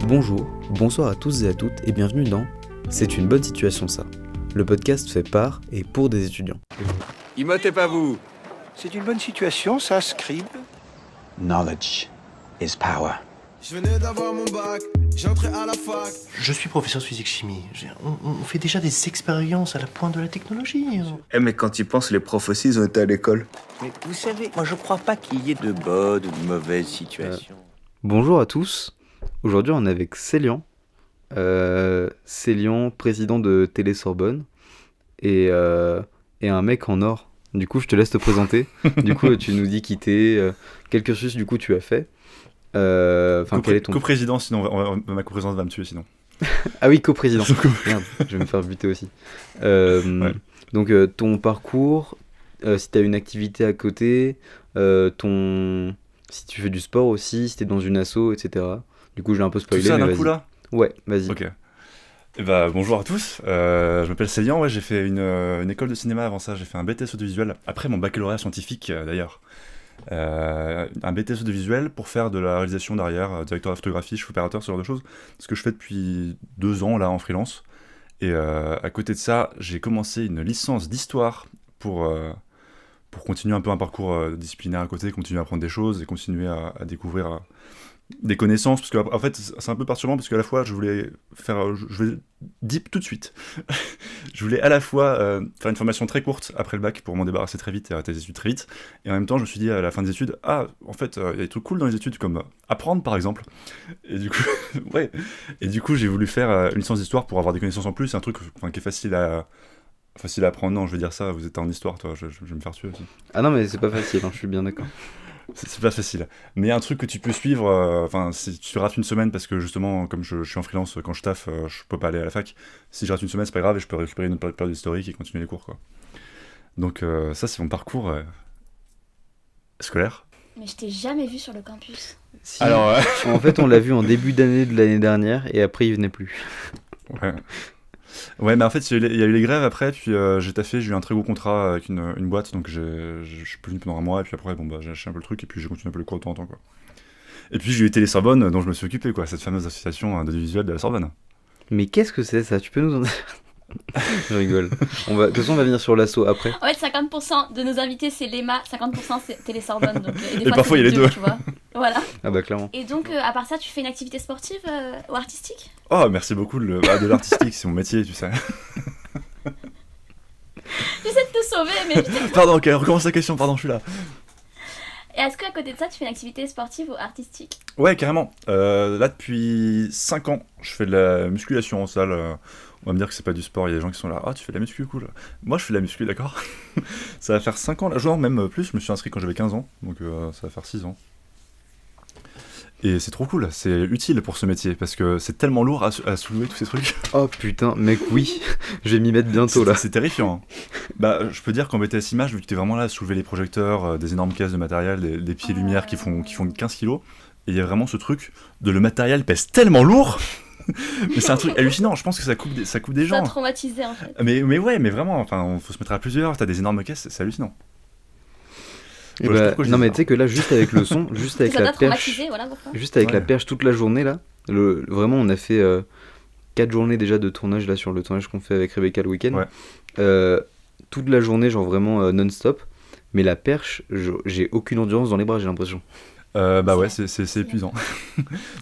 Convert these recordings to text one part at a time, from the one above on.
Bonjour, bonsoir à tous et à toutes et bienvenue dans C'est une bonne situation ça, le podcast fait par et pour des étudiants. Immotez pas vous. C'est une bonne situation, ça, Scribe. Knowledge is power. Je venais d'avoir mon bac, j'entrais à la fac. Je suis professeur de physique-chimie. On fait déjà des expériences à la pointe de la technologie. Mais quand tu penses, les profs aussi, ils ont été à l'école. Mais vous savez, moi je crois pas qu'il y ait de bonnes ou de mauvaises situations. Bonjour à tous, aujourd'hui on est avec Célian, président de Télé Sorbonne et un mec en or. Du coup je te laisse te présenter, du coup tu nous dis qui t'es, quel cursus du coup tu as fait. Quel est ton... Co-président, sinon ma co-présidente va me tuer sinon. Ah oui, coprésident. Merde, je vais me faire buter aussi. Ouais. Donc ton parcours, si tu as une activité à côté, si tu fais du sport aussi, si tu es dans une asso, etc. Du coup, j'ai un peu Tout spoilé, ça mais d'un vas-y. coup là. Ouais, vas-y. Ok. Et bonjour à tous, je m'appelle Célian, j'ai fait une école de cinéma avant ça, j'ai fait un BTS audiovisuel, après mon baccalauréat scientifique d'ailleurs. Un BTS audiovisuel pour faire de la réalisation derrière, directeur de photographie, chef opérateur, ce genre de choses, ce que je fais depuis 2 ans là en freelance. Et à côté de ça, j'ai commencé une licence d'histoire pour continuer un peu un parcours disciplinaire à côté, continuer à apprendre des choses et continuer à découvrir des connaissances, parce que en fait c'est un peu perturbant parce qu'à la fois je voulais faire, je vais deep tout de suite. Je voulais à la fois faire une formation très courte après le bac pour m'en débarrasser très vite et arrêter les études très vite, et en même temps je me suis dit à la fin des études, en fait il y a des trucs cool dans les études comme apprendre par exemple, et du coup ouais, et du coup j'ai voulu faire une licence d'histoire pour avoir des connaissances en plus. C'est un truc qui est facile à apprendre. Non, je vais dire ça, vous êtes en histoire, toi, je vais me faire tuer aussi. Ah non, mais c'est pas facile, je suis bien d'accord. C'est pas facile. Mais un truc que tu peux suivre, si tu rates une semaine, parce que justement, comme je suis en freelance, quand je taffe, je peux pas aller à la fac. Si je rate une semaine, c'est pas grave et je peux récupérer une période historique et continuer les cours, quoi. Donc ça, c'est mon parcours scolaire. Mais je t'ai jamais vu sur le campus. Si, Alors, en fait, on l'a vu en début d'année de l'année dernière et après, il venait plus. ouais. Ouais, mais en fait, il y a eu les grèves après, puis j'ai taffé, j'ai eu un très gros contrat avec une boîte, donc je suis plus venu pendant un mois, et puis après, j'ai lâché un peu le truc, et puis j'ai continué un peu les cours de temps en temps, quoi. Et puis j'ai eu Télé Sorbonne, dont je me suis occupé, quoi, cette fameuse association d'audiovisuel de la Sorbonne. Mais qu'est-ce que c'est ça? Tu peux nous en dire? Je rigole. De toute façon, on va venir sur l'assaut après. En fait, 50% de nos invités, c'est l'EMA, 50% c'est Télé Sorbonne. Donc, Et parfois, il y a les deux. Tu vois. Voilà. Ah bah clairement. Et donc, à part ça, tu fais une activité sportive ou artistique? Oh, merci beaucoup, de l'artistique, c'est mon métier, tu sais. J'essaie de te sauver, mais putain. Pardon, ok, recommence la question, pardon, je suis là. Et est-ce qu'à côté de ça, tu fais une activité sportive ou artistique? Ouais, carrément. Là, depuis 5 ans, je fais de la musculation en salle. On va me dire que c'est pas du sport, il y a des gens qui sont là, tu fais de la muscu, cool. Moi, je fais de la muscu, d'accord. Ça va faire 5 ans, là, genre même plus, je me suis inscrit quand j'avais 15 ans, donc ça va faire 6 ans. Et c'est trop cool, c'est utile pour ce métier, parce que c'est tellement lourd à soulever tous ces trucs. Oh putain, mec, oui, je vais m'y mettre bientôt là. C'est terrifiant. Hein. Je peux dire qu'en BTS Images, vu que t'es vraiment là à soulever les projecteurs, des énormes caisses de matériel, des pieds lumière qui font 15 kilos, et il y a vraiment ce truc de le matériel pèse tellement lourd. Mais c'est un truc hallucinant, je pense que ça coupe des gens. Ça a traumatisé en fait. Mais ouais, mais vraiment, enfin, faut se mettre à plusieurs, t'as des énormes caisses, c'est hallucinant. Et Ouais, non mais tu sais que là, juste avec le son, juste avec Ça t'a la perche, traumatisé, voilà pourquoi. juste avec la Ouais. perche toute la journée là, vraiment on a fait 4 journées déjà de tournage là sur le tournage qu'on fait avec Rebecca le week-end. Ouais. Toute la journée genre vraiment non-stop, mais la perche, j'ai aucune endurance dans les bras, j'ai l'impression. Ouais, c'est épuisant.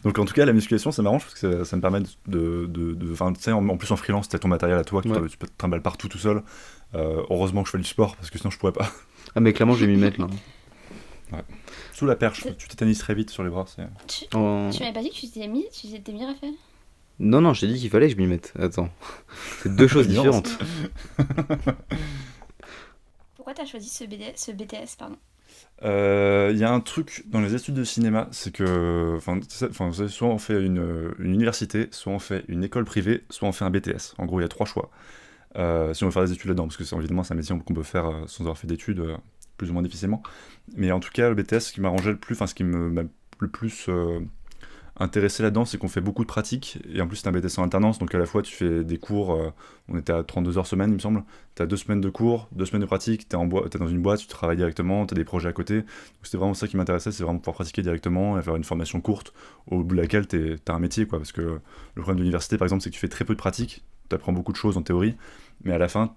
Donc en tout cas, la musculation, ça m'arrange parce que ça me permet enfin, tu sais, en plus en freelance, t'as ton matériel à toi, tu peux te trimballer partout tout seul. Heureusement que je fais du sport parce que sinon je pourrais pas. Ah mais clairement je vais m'y mettre là. Ouais. Sous la perche, tu tétanises très vite sur les bras. Tu En- m'avais pas dit que tu t'étais mis à faire? Non, je t'ai dit qu'il fallait que je m'y mette. Attends, c'est deux choses Évidemment. différentes. Pourquoi t'as choisi ce BTS, pardon? Il y a un truc dans les études de cinéma, c'est que soit on fait une université, soit on fait une école privée, soit on fait un BTS. En gros, il y a 3 choix. Si on veut faire des études là-dedans, parce que évidemment c'est un métier qu'on peut faire sans avoir fait d'études, plus ou moins difficilement. Mais en tout cas, le BTS, ce qui m'arrangeait le plus, enfin ce qui m'a le plus intéressé là-dedans, c'est qu'on fait beaucoup de pratiques, et en plus c'est un BTS en alternance, donc à la fois tu fais des cours, on était à 32 heures semaine il me semble, t'as 2 semaines de cours, 2 semaines de pratique, t'es dans une boîte, tu travailles directement, t'as des projets à côté, donc c'était vraiment ça qui m'intéressait, c'est vraiment pouvoir pratiquer directement, et faire une formation courte, au bout de laquelle t'as un métier, quoi, parce que le problème de l'université par exemple c'est que tu fais très peu de pratiques, t'apprends beaucoup de choses en théorie, mais à la fin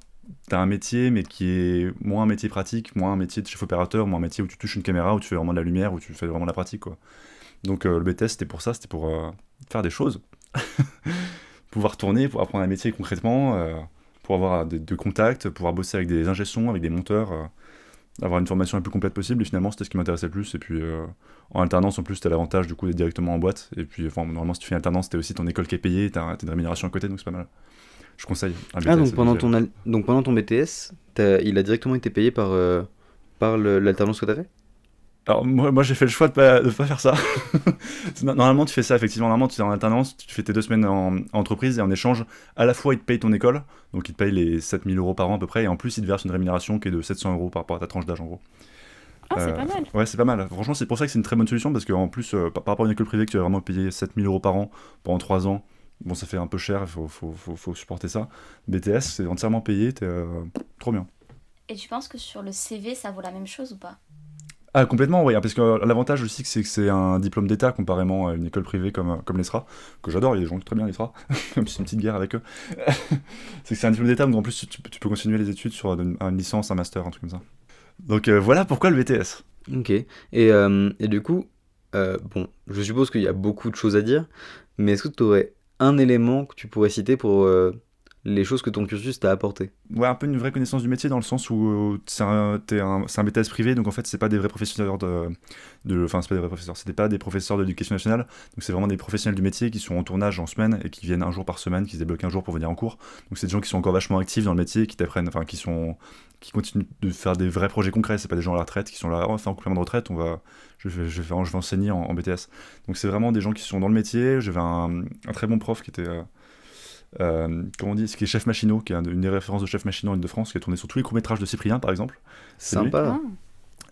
t'as un métier, mais qui est moins un métier pratique, moins un métier de chef opérateur, moins un métier où tu touches une caméra, où tu fais vraiment de la lumière, où tu fais vraiment de la pratique, quoi. Donc le BTS c'était pour ça, c'était pour faire des choses, pouvoir tourner, pour apprendre un métier concrètement, pour avoir de contacts, pouvoir bosser avec des ingé sons, avec des monteurs, avoir une formation la plus complète possible, et finalement c'était ce qui m'intéressait le plus. Et puis en alternance en plus t'as l'avantage du coup d'être directement en boîte, et puis enfin, normalement si tu fais une alternance t'as aussi ton école qui est payée, t'as une rémunération à côté, donc c'est pas mal. Je conseille un BTS. Ah, donc pendant ton BTS, il a directement été payé par l'alternance que t'as fait? Alors moi j'ai fait le choix de pas faire ça. Normalement tu fais ça effectivement, normalement tu es en alternance, tu fais tes 2 semaines en entreprise, et en échange à la fois ils te payent ton école, donc ils te payent les 7 000 € par an à peu près, et en plus ils te versent une rémunération qui est de 700 € par rapport à ta tranche d'âge en gros. Ah, c'est pas mal. Ouais, c'est pas mal. Franchement c'est pour ça que c'est une très bonne solution, parce qu'en plus par rapport à une école privée que tu vas vraiment payer 7 000 € par an pendant 3 ans, bon ça fait un peu cher, il faut supporter ça. BTS c'est entièrement payé, t'es trop bien. Et tu penses que sur le CV, ça vaut la même chose ou pas? Ah, complètement, oui, parce que l'avantage aussi, c'est que c'est un diplôme d'État comparément à une école privée comme l'ESRA, que j'adore, il y a des gens qui très bien l'ESRA, même si c'est une petite guerre avec eux. C'est que c'est un diplôme d'État, donc en plus tu peux continuer les études sur une licence, un master, un truc comme ça. Donc voilà pourquoi le BTS. Ok. Et du coup, bon, je suppose qu'il y a beaucoup de choses à dire, mais est-ce que tu aurais un élément que tu pourrais citer pour les choses que ton cursus t'a apporté? Ouais, un peu une vraie connaissance du métier, dans le sens où c'est un BTS privé, donc en fait c'est pas des vrais professeurs enfin c'est pas des vrais professeurs, c'était pas des professeurs de l'éducation nationale, donc c'est vraiment des professionnels du métier qui sont en tournage en semaine et qui viennent un jour par semaine, qui se débloquent un jour pour venir en cours. Donc c'est des gens qui sont encore vachement actifs dans le métier, qui t'apprennent, enfin qui continuent de faire des vrais projets concrets, c'est pas des gens à la retraite qui sont là, on fait un complément de retraite, je vais enseigner en BTS. Donc c'est vraiment des gens qui sont dans le métier. J'avais un très bon prof qui était comment on dit, qui est chef machinot, qui est une des références de chef machinot en Île-de-France, qui a tourné sur tous les courts-métrages de Cyprien par exemple. Sympa.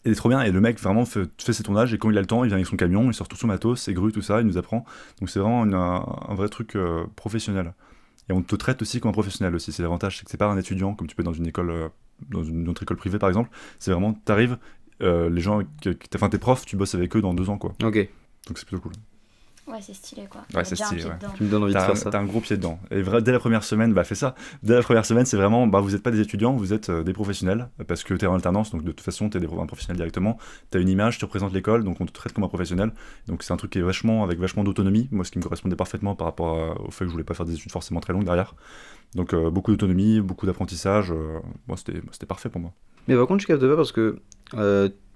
Et il est trop bien, et le mec vraiment fait ses tournages, et quand il a le temps, il vient avec son camion, il sort tout son matos, ses grues, tout ça, il nous apprend. Donc c'est vraiment un vrai truc professionnel. Et on te traite aussi comme un professionnel aussi, c'est l'avantage, c'est que c'est pas un étudiant comme tu peux dans une école, dans une autre école privée par exemple. C'est vraiment, t'arrives, les gens, enfin tes profs, tu bosses avec eux dans 2 ans quoi. Ok. Donc c'est plutôt cool. Ouais, c'est stylé quoi. Ouais, c'est Déjà un stylé, pied ouais. dedans. Tu me donnes envie de faire ça. T'as un gros pied dedans. Et dès la première semaine, fais ça. Dès la première semaine, c'est vraiment, vous n'êtes pas des étudiants, vous êtes des professionnels, parce que t'es en alternance, donc de toute façon, t'es un professionnel directement. T'as une image, tu représentes l'école, donc on te traite comme un professionnel. Donc c'est un truc qui est avec vachement d'autonomie, moi ce qui me correspondait parfaitement par rapport au fait que je voulais pas faire des études forcément très longues derrière. Donc beaucoup d'autonomie, beaucoup d'apprentissage, c'était parfait pour moi. Mais par contre, je capte pas parce que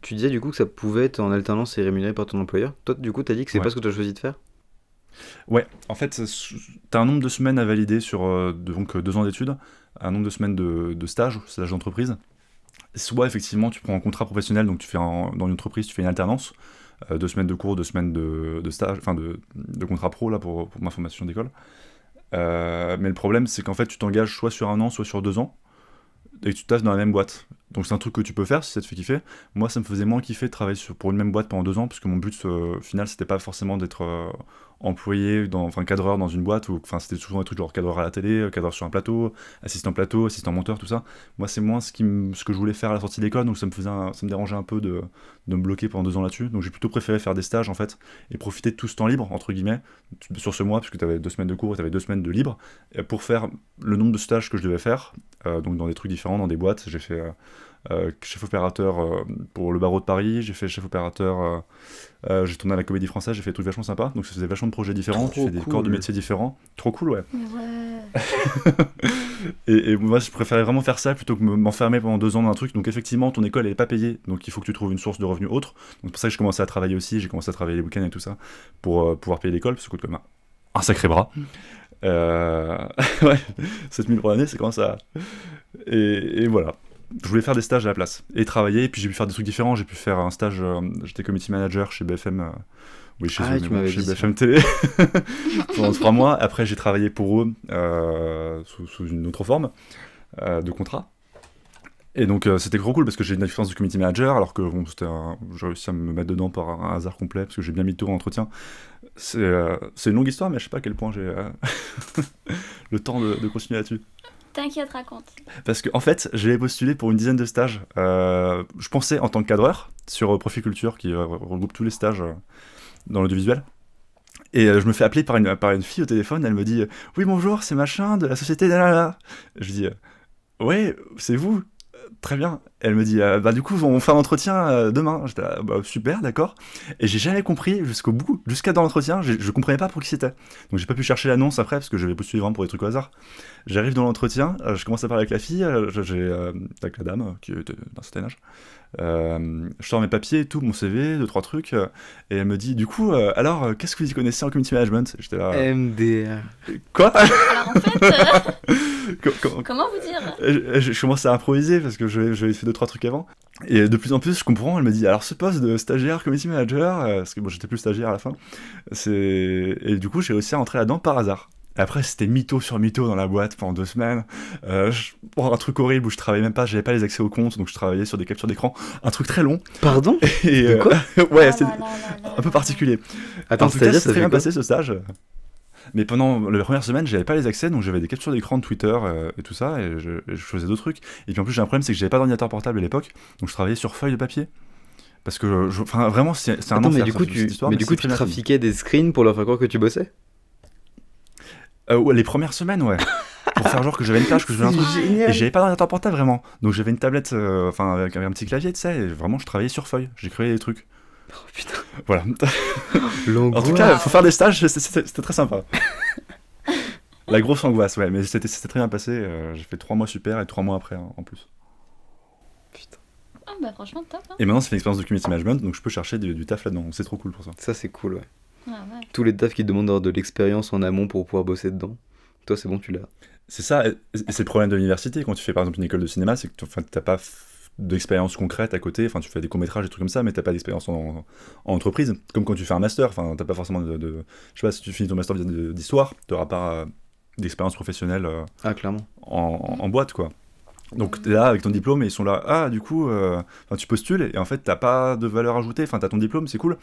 tu disais du coup que ça pouvait être en alternance et rémunéré par ton employeur. Toi, du coup, t'as dit que c'est Ouais. pas ce que tu as choisi de faire? Ouais, en fait, t'as un nombre de semaines à valider sur donc 2 ans d'études, un nombre de semaines de stage d'entreprise. Soit effectivement tu prends un contrat professionnel, donc tu fais dans une entreprise, tu fais une alternance, 2 semaines de cours, 2 semaines de stage, enfin de contrat pro là pour ma formation d'école. Mais le problème c'est qu'en fait tu t'engages soit sur 1 an, soit sur 2 ans, et que tu tasses dans la même boîte. Donc c'est un truc que tu peux faire si ça te fait kiffer. Moi ça me faisait moins kiffer de travailler pour une même boîte pendant 2 ans, parce que mon but final c'était pas forcément d'être employé, cadreur dans une boîte, ou c'était souvent des trucs genre cadreur à la télé, cadreur sur un plateau, assistant monteur, tout ça. Moi c'est moins ce que je voulais faire à la sortie d'école, donc ça me dérangeait un peu de me bloquer pendant 2 ans là-dessus. Donc j'ai plutôt préféré faire des stages en fait, et profiter de tout ce temps libre, entre guillemets, sur ce mois, parce que t'avais 2 semaines de cours et t'avais 2 semaines de libre, pour faire le nombre de stages que je devais faire, donc dans des trucs différents, dans des boîtes. J'ai fait chef opérateur pour le barreau de Paris, j'ai fait chef opérateur, j'ai tourné à la Comédie Française, j'ai fait des trucs vachement sympas, donc ça faisait vachement de projets différents, tu fais des corps de métiers différents, trop cool, ouais. Ouais. et moi je préférais vraiment faire ça plutôt que m'enfermer pendant 2 ans dans un truc. Donc effectivement ton école elle est pas payée, donc il faut que tu trouves une source de revenus autre, donc c'est pour ça que j'ai commencé à travailler aussi, j'ai commencé à travailler les week-ends et tout ça pour pouvoir payer l'école, parce que ça coûte quand même un sacré bras. Ouais, 7 000 pour l'année, c'est comment ça. Et voilà, je voulais faire des stages à la place et travailler, et puis j'ai pu faire des trucs différents. J'ai pu faire un stage, j'étais community manager chez BFM, oui, chez eux, tu mais m'avais chez dit BFM Télé pendant 3 mois. Après j'ai travaillé pour eux sous une autre forme de contrat. Et donc c'était trop cool parce que j'ai une expérience de community manager alors que bon, j'ai réussi à me mettre dedans par un hasard complet parce que j'ai bien mis le tour en entretien. C'est une longue histoire mais je sais pas à quel point j'ai le temps de continuer là-dessus. T'inquiète, raconte. Parce qu'en fait j'ai postulé pour une dizaine de stages. Je pensais en tant que cadreur sur Profil Culture qui regroupe tous les stages dans l'audiovisuel. Et je me fais appeler par une fille au téléphone, elle me dit « Oui bonjour, c'est machin de la société là. » Je dis « Ouais, c'est vous ?» Très bien. Elle me dit bah du coup on fait un entretien demain. J'étais là, bah super, d'accord. Et j'ai jamais compris jusqu'au bout, jusqu'à dans l'entretien, je comprenais pas pour qui c'était. Donc j'ai pas pu chercher l'annonce après parce que j'avais postulé vraiment pour des trucs au hasard. J'arrive dans l'entretien, je commence à parler avec la fille, avec la dame qui était d'un certain âge. Je sors mes papiers, tout, mon CV, 2-3 trucs, et elle me dit du coup alors qu'est-ce que vous y connaissez en community management? J'étais là. MDR. Quoi? Alors en fait, comment vous dire? Je commence à improviser parce que j'avais fait 2-3 trucs avant. Et de plus en plus, je comprends. Elle me dit alors ce poste de stagiaire community manager, parce que bon, j'étais plus stagiaire à la fin. Et du coup, j'ai réussi à rentrer là-dedans par hasard. Et après, c'était mytho sur mytho dans la boîte pendant 2 semaines. Un truc horrible où je travaillais même pas, j'avais pas les accès au compte, donc je travaillais sur des captures d'écran. Un truc très long. Pardon? Et, quoi? ouais, c'est un peu particulier. Attends, en tout cas, ça c'est très bien quoi? passé ce stage. Mais pendant la première semaine, j'avais pas les accès, donc j'avais des captures d'écran de Twitter et tout ça, et je faisais d'autres trucs. Et puis en plus, j'ai un problème, c'est que j'avais pas d'ordinateur portable à l'époque, donc je travaillais sur feuilles de papier. Parce que, enfin, vraiment, c'est un Attends, enfer. mais du coup, tu très bien trafiquais des screens pour leur faire croire que tu bossais? Ouais, les premières semaines, ouais. Pour faire genre que j'avais une tâche, que je faisais un truc. Génial. Et j'avais pas d'ordinateur portable vraiment. Donc j'avais une tablette, avec un petit clavier, tu sais, et vraiment, je travaillais sur feuille. J'ai créé des trucs. Oh putain. Voilà. En L'angoisse. tout cas, faut faire des stages, c'était très sympa. La grosse angoisse, ouais, mais c'était très bien passé. J'ai fait 3 mois super et 3 mois après en plus. Putain. Ah bah franchement top. Hein. Et maintenant, c'est une expérience de community management, donc je peux chercher du taf là-dedans. C'est trop cool pour ça. Ça, c'est cool, ouais. Ah, ouais. Tous les tafs qui demandent d'avoir de l'expérience en amont pour pouvoir bosser dedans. Toi, c'est bon, tu l'as. C'est ça, et c'est le problème de l'université. Quand tu fais par exemple une école de cinéma, c'est que t'as pas d'expérience concrète à côté. Enfin, tu fais des courts-métrages, des trucs comme ça, mais t'as pas d'expérience en entreprise. Comme quand tu fais un master, enfin, t'as pas forcément je sais pas, si tu finis ton master d'histoire, t'auras pas d'expérience professionnelle Ah, clairement. en boîte, quoi. Donc t'es là avec ton diplôme et ils sont là, ah du coup tu postules et en fait t'as pas de valeur ajoutée, enfin t'as ton diplôme, c'est cool,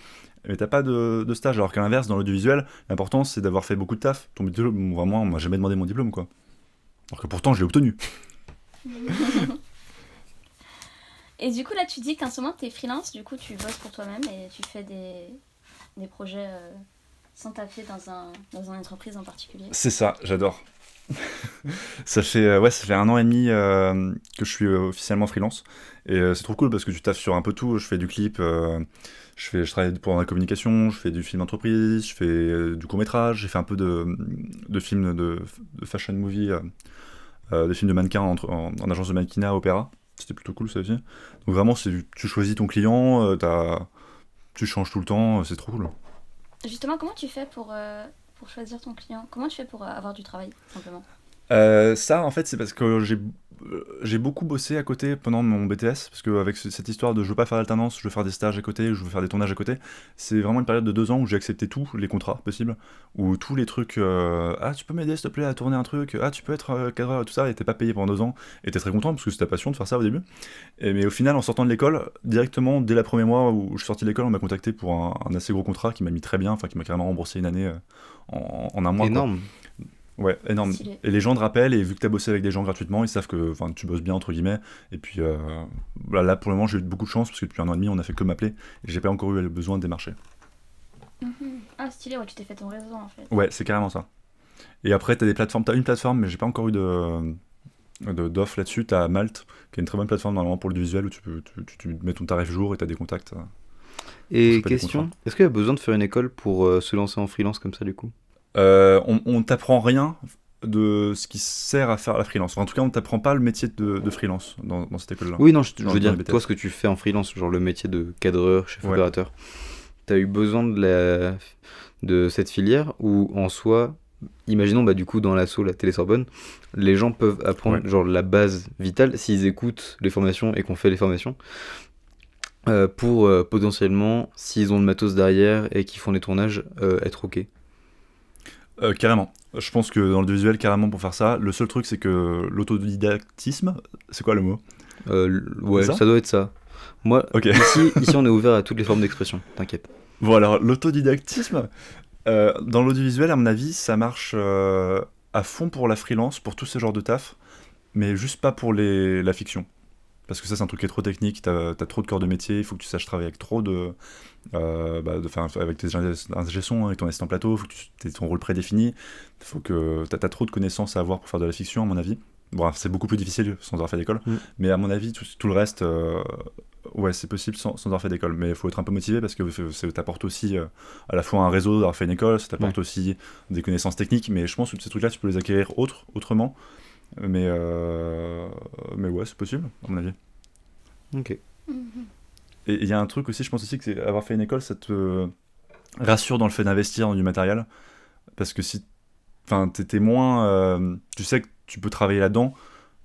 mais t'as pas de stage, alors qu'à l'inverse dans l'audiovisuel, l'important c'est d'avoir fait beaucoup de taf. Ton diplôme, vraiment, on m'a jamais demandé mon diplôme, quoi. Alors que pourtant je l'ai obtenu. Et du coup là tu dis qu'en ce moment t'es freelance, du coup tu bosses pour toi-même et tu fais des projets sans taffer dans une entreprise en particulier. C'est ça, j'adore. ça fait 1 an et demi que je suis officiellement freelance et c'est trop cool parce que tu taffes sur un peu tout. Je fais du clip, je travaille pour la communication, je fais du film d'entreprise, je fais du court-métrage, j'ai fait un peu de films de fashion movie, des films de mannequins en agence de mannequinat opéra. C'était plutôt cool ça aussi. Donc vraiment tu choisis ton client, tu changes tout le temps, c'est trop cool. Justement, comment tu fais pour choisir ton client? Comment tu fais pour avoir du travail, simplement? Ça, en fait, c'est parce que j'ai beaucoup bossé à côté pendant mon BTS, parce qu'avec cette histoire de je veux pas faire d'alternance, je veux faire des stages à côté, je veux faire des tournages à côté, c'est vraiment une période de 2 ans où j'ai accepté tous les contrats possibles, où tous les trucs, ah tu peux m'aider s'il te plaît à tourner un truc, ah tu peux être cadreur et tout ça, et t'es pas payé pendant 2 ans, et t'es très content parce que c'est ta passion de faire ça au début. Mais au final, en sortant de l'école, directement, dès le premier mois où je suis sorti de l'école, on m'a contacté pour un assez gros contrat qui m'a mis très bien, enfin qui m'a carrément remboursé une année en un mois. Énorme. Quoi. Ouais, énorme. Stylé. Et les gens te rappellent, et vu que t'as bossé avec des gens gratuitement, ils savent que tu bosses bien, entre guillemets. Et puis là, pour le moment, j'ai eu beaucoup de chance, parce que depuis 1 an et demi, on a fait que m'appeler, et j'ai pas encore eu le besoin de démarcher. Ah stylé, ouais, tu t'es fait ton réseau en fait. Ouais, c'est carrément ça. Et après, t'as une plateforme, mais j'ai pas encore eu d'offre là-dessus. T'as Malte, qui est une très bonne plateforme normalement pour le visuel, où tu mets ton tarif jour et t'as des contacts. Et pas des question, contrats. est-ce qu'il y a besoin de faire une école pour se lancer en freelance comme ça, du coup? On t'apprend rien de ce qui sert à faire la freelance. Enfin, en tout cas, on t'apprend pas le métier de freelance dans cette école-là. Oui, non, je Dans veux dire, les BTS. toi, ce que tu fais en freelance, genre le métier de cadreur, chef Ouais. opérateur, t'as eu besoin de cette filière ou en soi, imaginons, bah, du coup, dans l'asso, la Télé-Sorbonne, les gens peuvent apprendre, Ouais. genre, la base vitale s'ils écoutent les formations et qu'on fait les formations. Pour potentiellement, s'ils ont le matos derrière et qu'ils font les tournages, être ok. Carrément. Je pense que dans le visuel, carrément pour faire ça, le seul truc c'est que l'autodidactisme, c'est quoi le mot? Ouais, C'est ça ça doit être ça. Moi, Ok. ici, on est ouvert à toutes les formes d'expression, t'inquiète. Bon, alors, l'autodidactisme, dans l'audiovisuel, à mon avis, ça marche à fond pour la freelance, pour tous ces genres de taf, mais juste pas pour la fiction. Parce que ça, c'est un truc qui est trop technique, t'as trop de corps de métier, il faut que tu saches travailler avec trop avec tes ingé son, avec ton assistant plateau, il faut que tu aies ton rôle prédéfini, faut que t'as trop de connaissances à avoir pour faire de la fiction, à mon avis. Bon, c'est beaucoup plus difficile sans avoir fait d'école, mais à mon avis, tout le reste, ouais, c'est possible sans avoir fait d'école, mais il faut être un peu motivé parce que ça t'apporte aussi à la fois un réseau d'avoir fait une école, ça t'apporte aussi des connaissances techniques, mais je pense que ces trucs-là, tu peux les acquérir autrement, mais ouais, c'est possible, à mon avis. Ok. Et il y a un truc aussi, je pense aussi que avoir fait une école, ça te rassure dans le fait d'investir dans du matériel, parce que si t'es moins, tu sais que tu peux travailler là-dedans,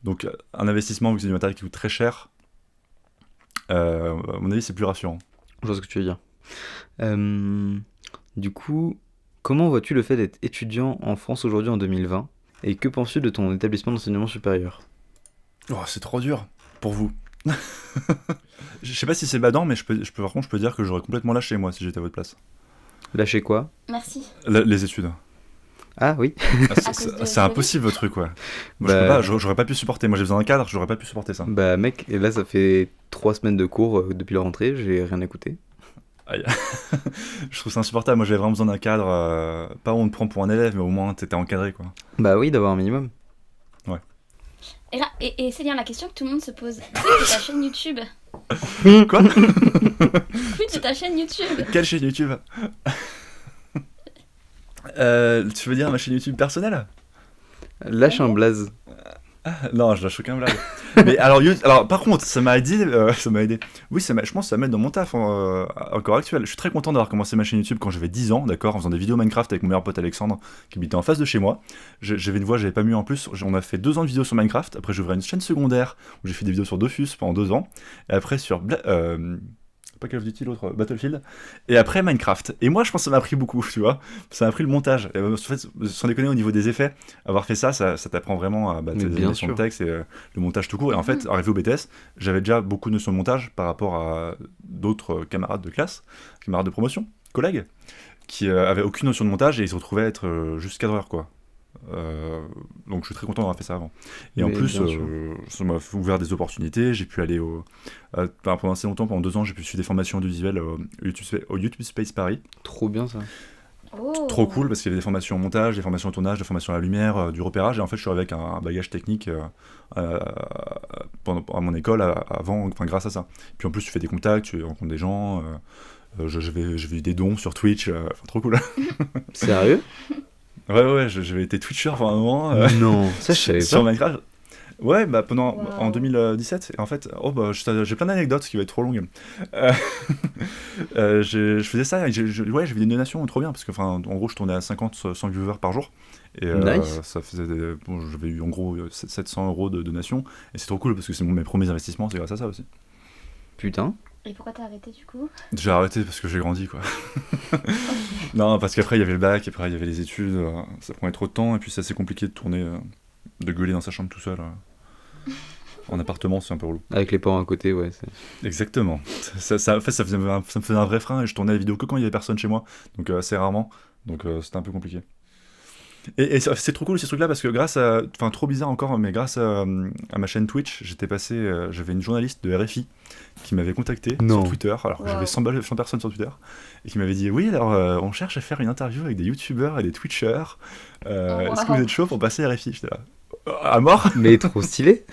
donc un investissement vu que c'est du matériel qui coûte très cher, à mon avis c'est plus rassurant. Je vois ce que tu veux dire. Du coup, comment vois-tu le fait d'être étudiant en France aujourd'hui en 2020 et que penses-tu de ton établissement d'enseignement supérieur? Oh, c'est trop dur pour vous. Je sais pas si c'est badant, mais par contre je peux dire que j'aurais complètement lâché moi si j'étais à votre place. Lâcher quoi? Merci. Les études. Ah oui. C'est impossible votre truc, ouais. Moi, Bah- je peux pas, j'aurais pas pu supporter. Moi j'ai besoin d'un cadre, j'aurais pas pu supporter ça. Bah mec, et là ça fait 3 semaines de cours depuis la rentrée, j'ai rien écouté. Aïe. Je trouve ça insupportable. Moi j'avais vraiment besoin d'un cadre, pas où on te prend pour un élève, mais au moins t'étais encadré quoi. Bah oui, d'avoir un minimum. Et c'est bien la question que tout le monde se pose. Quid de ta chaîne YouTube? Quoi? Quid de ta chaîne YouTube? Quelle chaîne YouTube? Tu veux dire ma chaîne YouTube personnelle? Lâche un blaze. Non, je lâche aucun blague. Mais alors, par contre, ça m'a aidé. Oui, je pense que ça m'aide dans mon taf encore actuel. Je suis très content d'avoir commencé ma chaîne YouTube quand j'avais 10 ans, d'accord, en faisant des vidéos Minecraft avec mon meilleur pote Alexandre, qui habitait en face de chez moi. J'avais une voix, j'avais pas mieux en plus. On a fait 2 ans de vidéos sur Minecraft. Après, j'ai ouvert une chaîne secondaire où j'ai fait des vidéos sur Dofus pendant 2 ans. Et après, sur pas Call of Duty, l'autre, Battlefield, et après Minecraft. Et moi, je pense que ça m'a pris beaucoup, tu vois. Ça m'a pris le montage. Et, en fait, sans déconner, au niveau des effets, avoir fait ça t'apprend vraiment à tes animations de texte et le montage tout court. Et en fait, arrivé au BTS, j'avais déjà beaucoup de notions de montage par rapport à d'autres camarades de classe, camarades de promotion, collègues, qui avaient aucune notion de montage et ils se retrouvaient être juste cadreurs, quoi. Donc je suis très content d'avoir fait ça avant. Et en plus, ça m'a ouvert des opportunités. J'ai pu aller pendant assez longtemps, pendant 2 ans, j'ai pu suivre des formations audiovisuelles au YouTube Space Paris. Trop bien ça. Oh. Trop cool parce qu'il y avait des formations en montage, des formations au tournage, des formations à la lumière, du repérage. Et en fait, je suis arrivé avec un bagage technique à mon école grâce à ça. Puis en plus, tu fais des contacts, tu rencontres des gens. J'ai eu des dons sur Twitch, trop cool. Sérieux? Ouais, j'avais été Twitcher pendant un moment. Non, ça je savais sur pas. Minecraft. Ouais, bah Wow. en 2017, et en fait, j'ai plein d'anecdotes qui vont être trop longues. Je faisais ça, et j'avais des donations trop bien, parce que en gros, je tournais à 50-100 viewers par jour. Et Nice. ça faisait j'avais eu en gros 700 € de donations, et c'est trop cool parce que c'est mes premiers investissements, c'est grâce à ça aussi. Putain. Et pourquoi t'as arrêté du coup? J'ai arrêté parce que j'ai grandi, quoi. Non, parce qu'après il y avait le bac, et après il y avait les études, ça prenait trop de temps, et puis c'est assez compliqué de tourner, de gueuler dans sa chambre tout seul. En appartement, c'est un peu relou. Avec les parents à côté, ouais. Exactement. En fait, ça me faisait un vrai frein, et je tournais la vidéo que quand il y avait personne chez moi, donc assez rarement, donc c'était un peu compliqué. Et c'est trop cool ces trucs-là parce que trop bizarre encore, mais grâce à ma chaîne Twitch, j'avais une journaliste de RFI qui m'avait contacté sur Twitter, alors que j'avais 100 personnes sur Twitter, et qui m'avait dit oui, alors on cherche à faire une interview avec des youtubeurs et des twitchers, est-ce que vous êtes chaud pour passer à RFI? J'étais là, à mort. Mais trop stylé.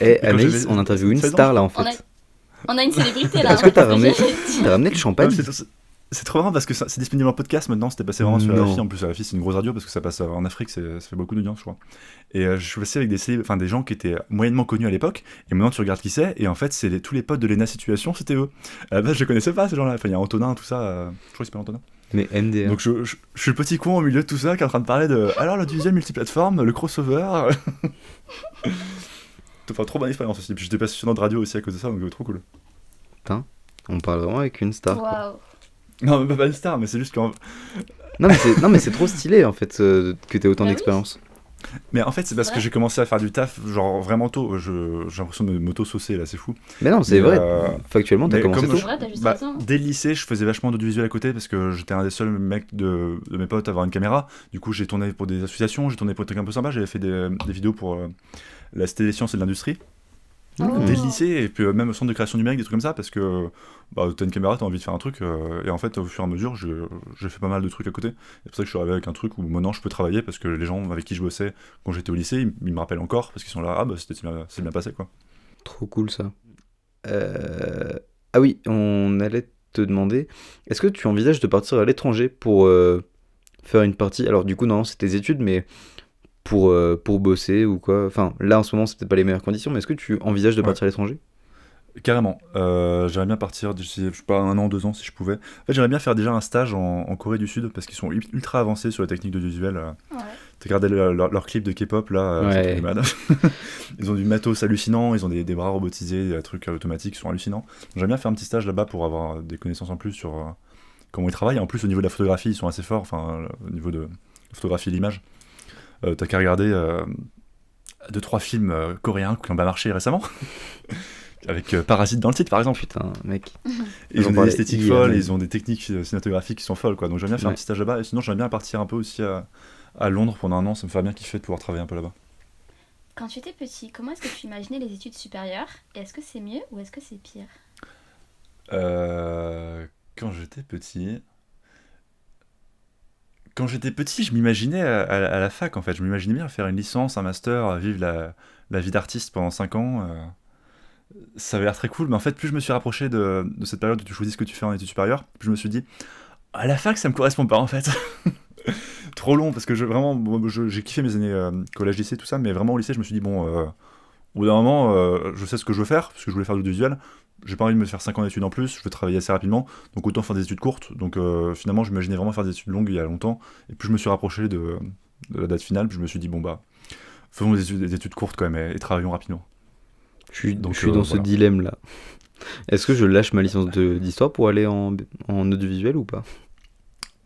Et Anaïs, on interviewe une star là en fait. On a une célébrité là. Est-ce que t'as ramené le champagne? C'est trop marrant parce que c'est disponible en podcast maintenant, c'était passé vraiment sur RFI. En plus, RFI c'est une grosse radio parce que ça passe en Afrique, ça fait beaucoup d'audience, je crois. Et je suis passé avec des gens qui étaient moyennement connus à l'époque, et maintenant tu regardes qui c'est, et en fait, c'est tous les potes de Lena Situation, c'était eux. À la base, je les connaissais pas ces gens-là. Enfin, il y a Antonin, tout ça, je crois qu'il s'appelle Antonin. Mais MDR. Donc je suis le petit con au milieu de tout ça qui est en train de parler de alors l'audiovisuel multiplateforme, le crossover. Enfin, trop bonne expérience aussi. Puis j'étais passé sur notre radio aussi à cause de ça, donc trop cool. Putain, on parle vraiment avec une star. Waouh. Non, mais pas une star, mais c'est juste qu'en... Non mais c'est trop stylé en fait que t'aies autant d'expérience. Mais en fait, c'est parce que Ouais. j'ai commencé à faire du taf, genre vraiment tôt. J'ai l'impression de m'auto-saucer là, c'est fou. Mais non, c'est Mais, vrai. Factuellement, t'as mais commencé comme tôt. C'est vrai, t'as juste Bah, 13 ans. dès le lycée, je faisais vachement d'audiovisuel à côté parce que j'étais un des seuls mecs de mes potes à avoir une caméra. Du coup, j'ai tourné pour des associations, j'ai tourné pour des trucs un peu sympas. J'avais fait des vidéos pour la Cité des Sciences et de l'Industrie Oh. dès le lycée, et puis même au centre de création numérique, des trucs comme ça, parce que bah, t'as une caméra, t'as envie de faire un truc, et en fait, au fur et à mesure, j'ai fait pas mal de trucs à côté. C'est pour ça que je suis arrivé avec un truc où maintenant je peux travailler, parce que les gens avec qui je bossais quand j'étais au lycée, ils me rappellent encore, parce qu'ils sont là, ah bah c'est bien passé quoi. Trop cool ça. Ah oui, on allait te demander, est-ce que tu envisages de partir à l'étranger pour faire une partie? Alors du coup, non, c'est tes études, mais pour bosser ou quoi. Enfin, là en ce moment, c'est peut-être pas les meilleures conditions, mais est-ce que tu envisages de Ouais. partir à l'étranger? Carrément, j'aimerais bien partir d'ici, je sais pas, 1 an, 2 ans si je pouvais. En fait, j'aimerais bien faire déjà un stage en Corée du Sud, parce qu'ils sont ultra avancés sur la technique d'audiovisuel. Ouais. T'as regardé leur clip de K-pop là, Ouais. c'est un truc de malade. Ils ont du matos hallucinant, ils ont des bras robotisés, des trucs automatiques qui sont hallucinants. J'aimerais bien faire un petit stage là-bas pour avoir des connaissances en plus sur comment ils travaillent. Et en plus, au niveau de la photographie, ils sont assez forts, enfin, au niveau de la photographie et l'image. T'as qu'à regarder 2-3 films coréens qui ont bien marché récemment. Avec Parasite dans le titre par exemple. Putain, mec. Ils J'en ont des parlais esthétiques hier, folles, même. ils ont des techniques cinématographiques qui sont folles quoi. Donc j'aimerais bien faire un Ouais. petit stage là-bas. Et sinon j'aimerais bien partir un peu aussi à Londres pendant 1 an. Ça me ferait bien kiffer de pouvoir travailler un peu là-bas. Quand tu étais petit, comment est-ce que tu imaginais les études supérieures? Et est-ce que c'est mieux ou est-ce que c'est pire? Quand j'étais petit... Quand j'étais petit, je m'imaginais à la fac en fait. Je m'imaginais bien faire une licence, un master, vivre la vie d'artiste pendant 5 ans. Ça avait l'air très cool, mais en fait, plus je me suis rapproché de cette période où tu choisis ce que tu fais en études supérieures, plus je me suis dit, à la fac, ça me correspond pas en fait. Trop long, parce que j'ai kiffé mes années collège, lycée, tout ça, mais vraiment au lycée, je me suis dit, bon, au bout d'un moment, je sais ce que je veux faire, parce que je voulais faire de l'audiovisuel. J'ai pas envie de me faire 5 ans d'études en plus, je veux travailler assez rapidement, donc autant faire des études courtes. Donc finalement, je m'imaginais vraiment faire des études longues il y a longtemps, et plus je me suis rapproché de la date finale, puis je me suis dit, bon bah, faisons des études courtes quand même, et travaillons rapidement. Je suis dans ce voilà. dilemme là. Est-ce que je lâche ma licence d'histoire pour aller en audiovisuel ou pas?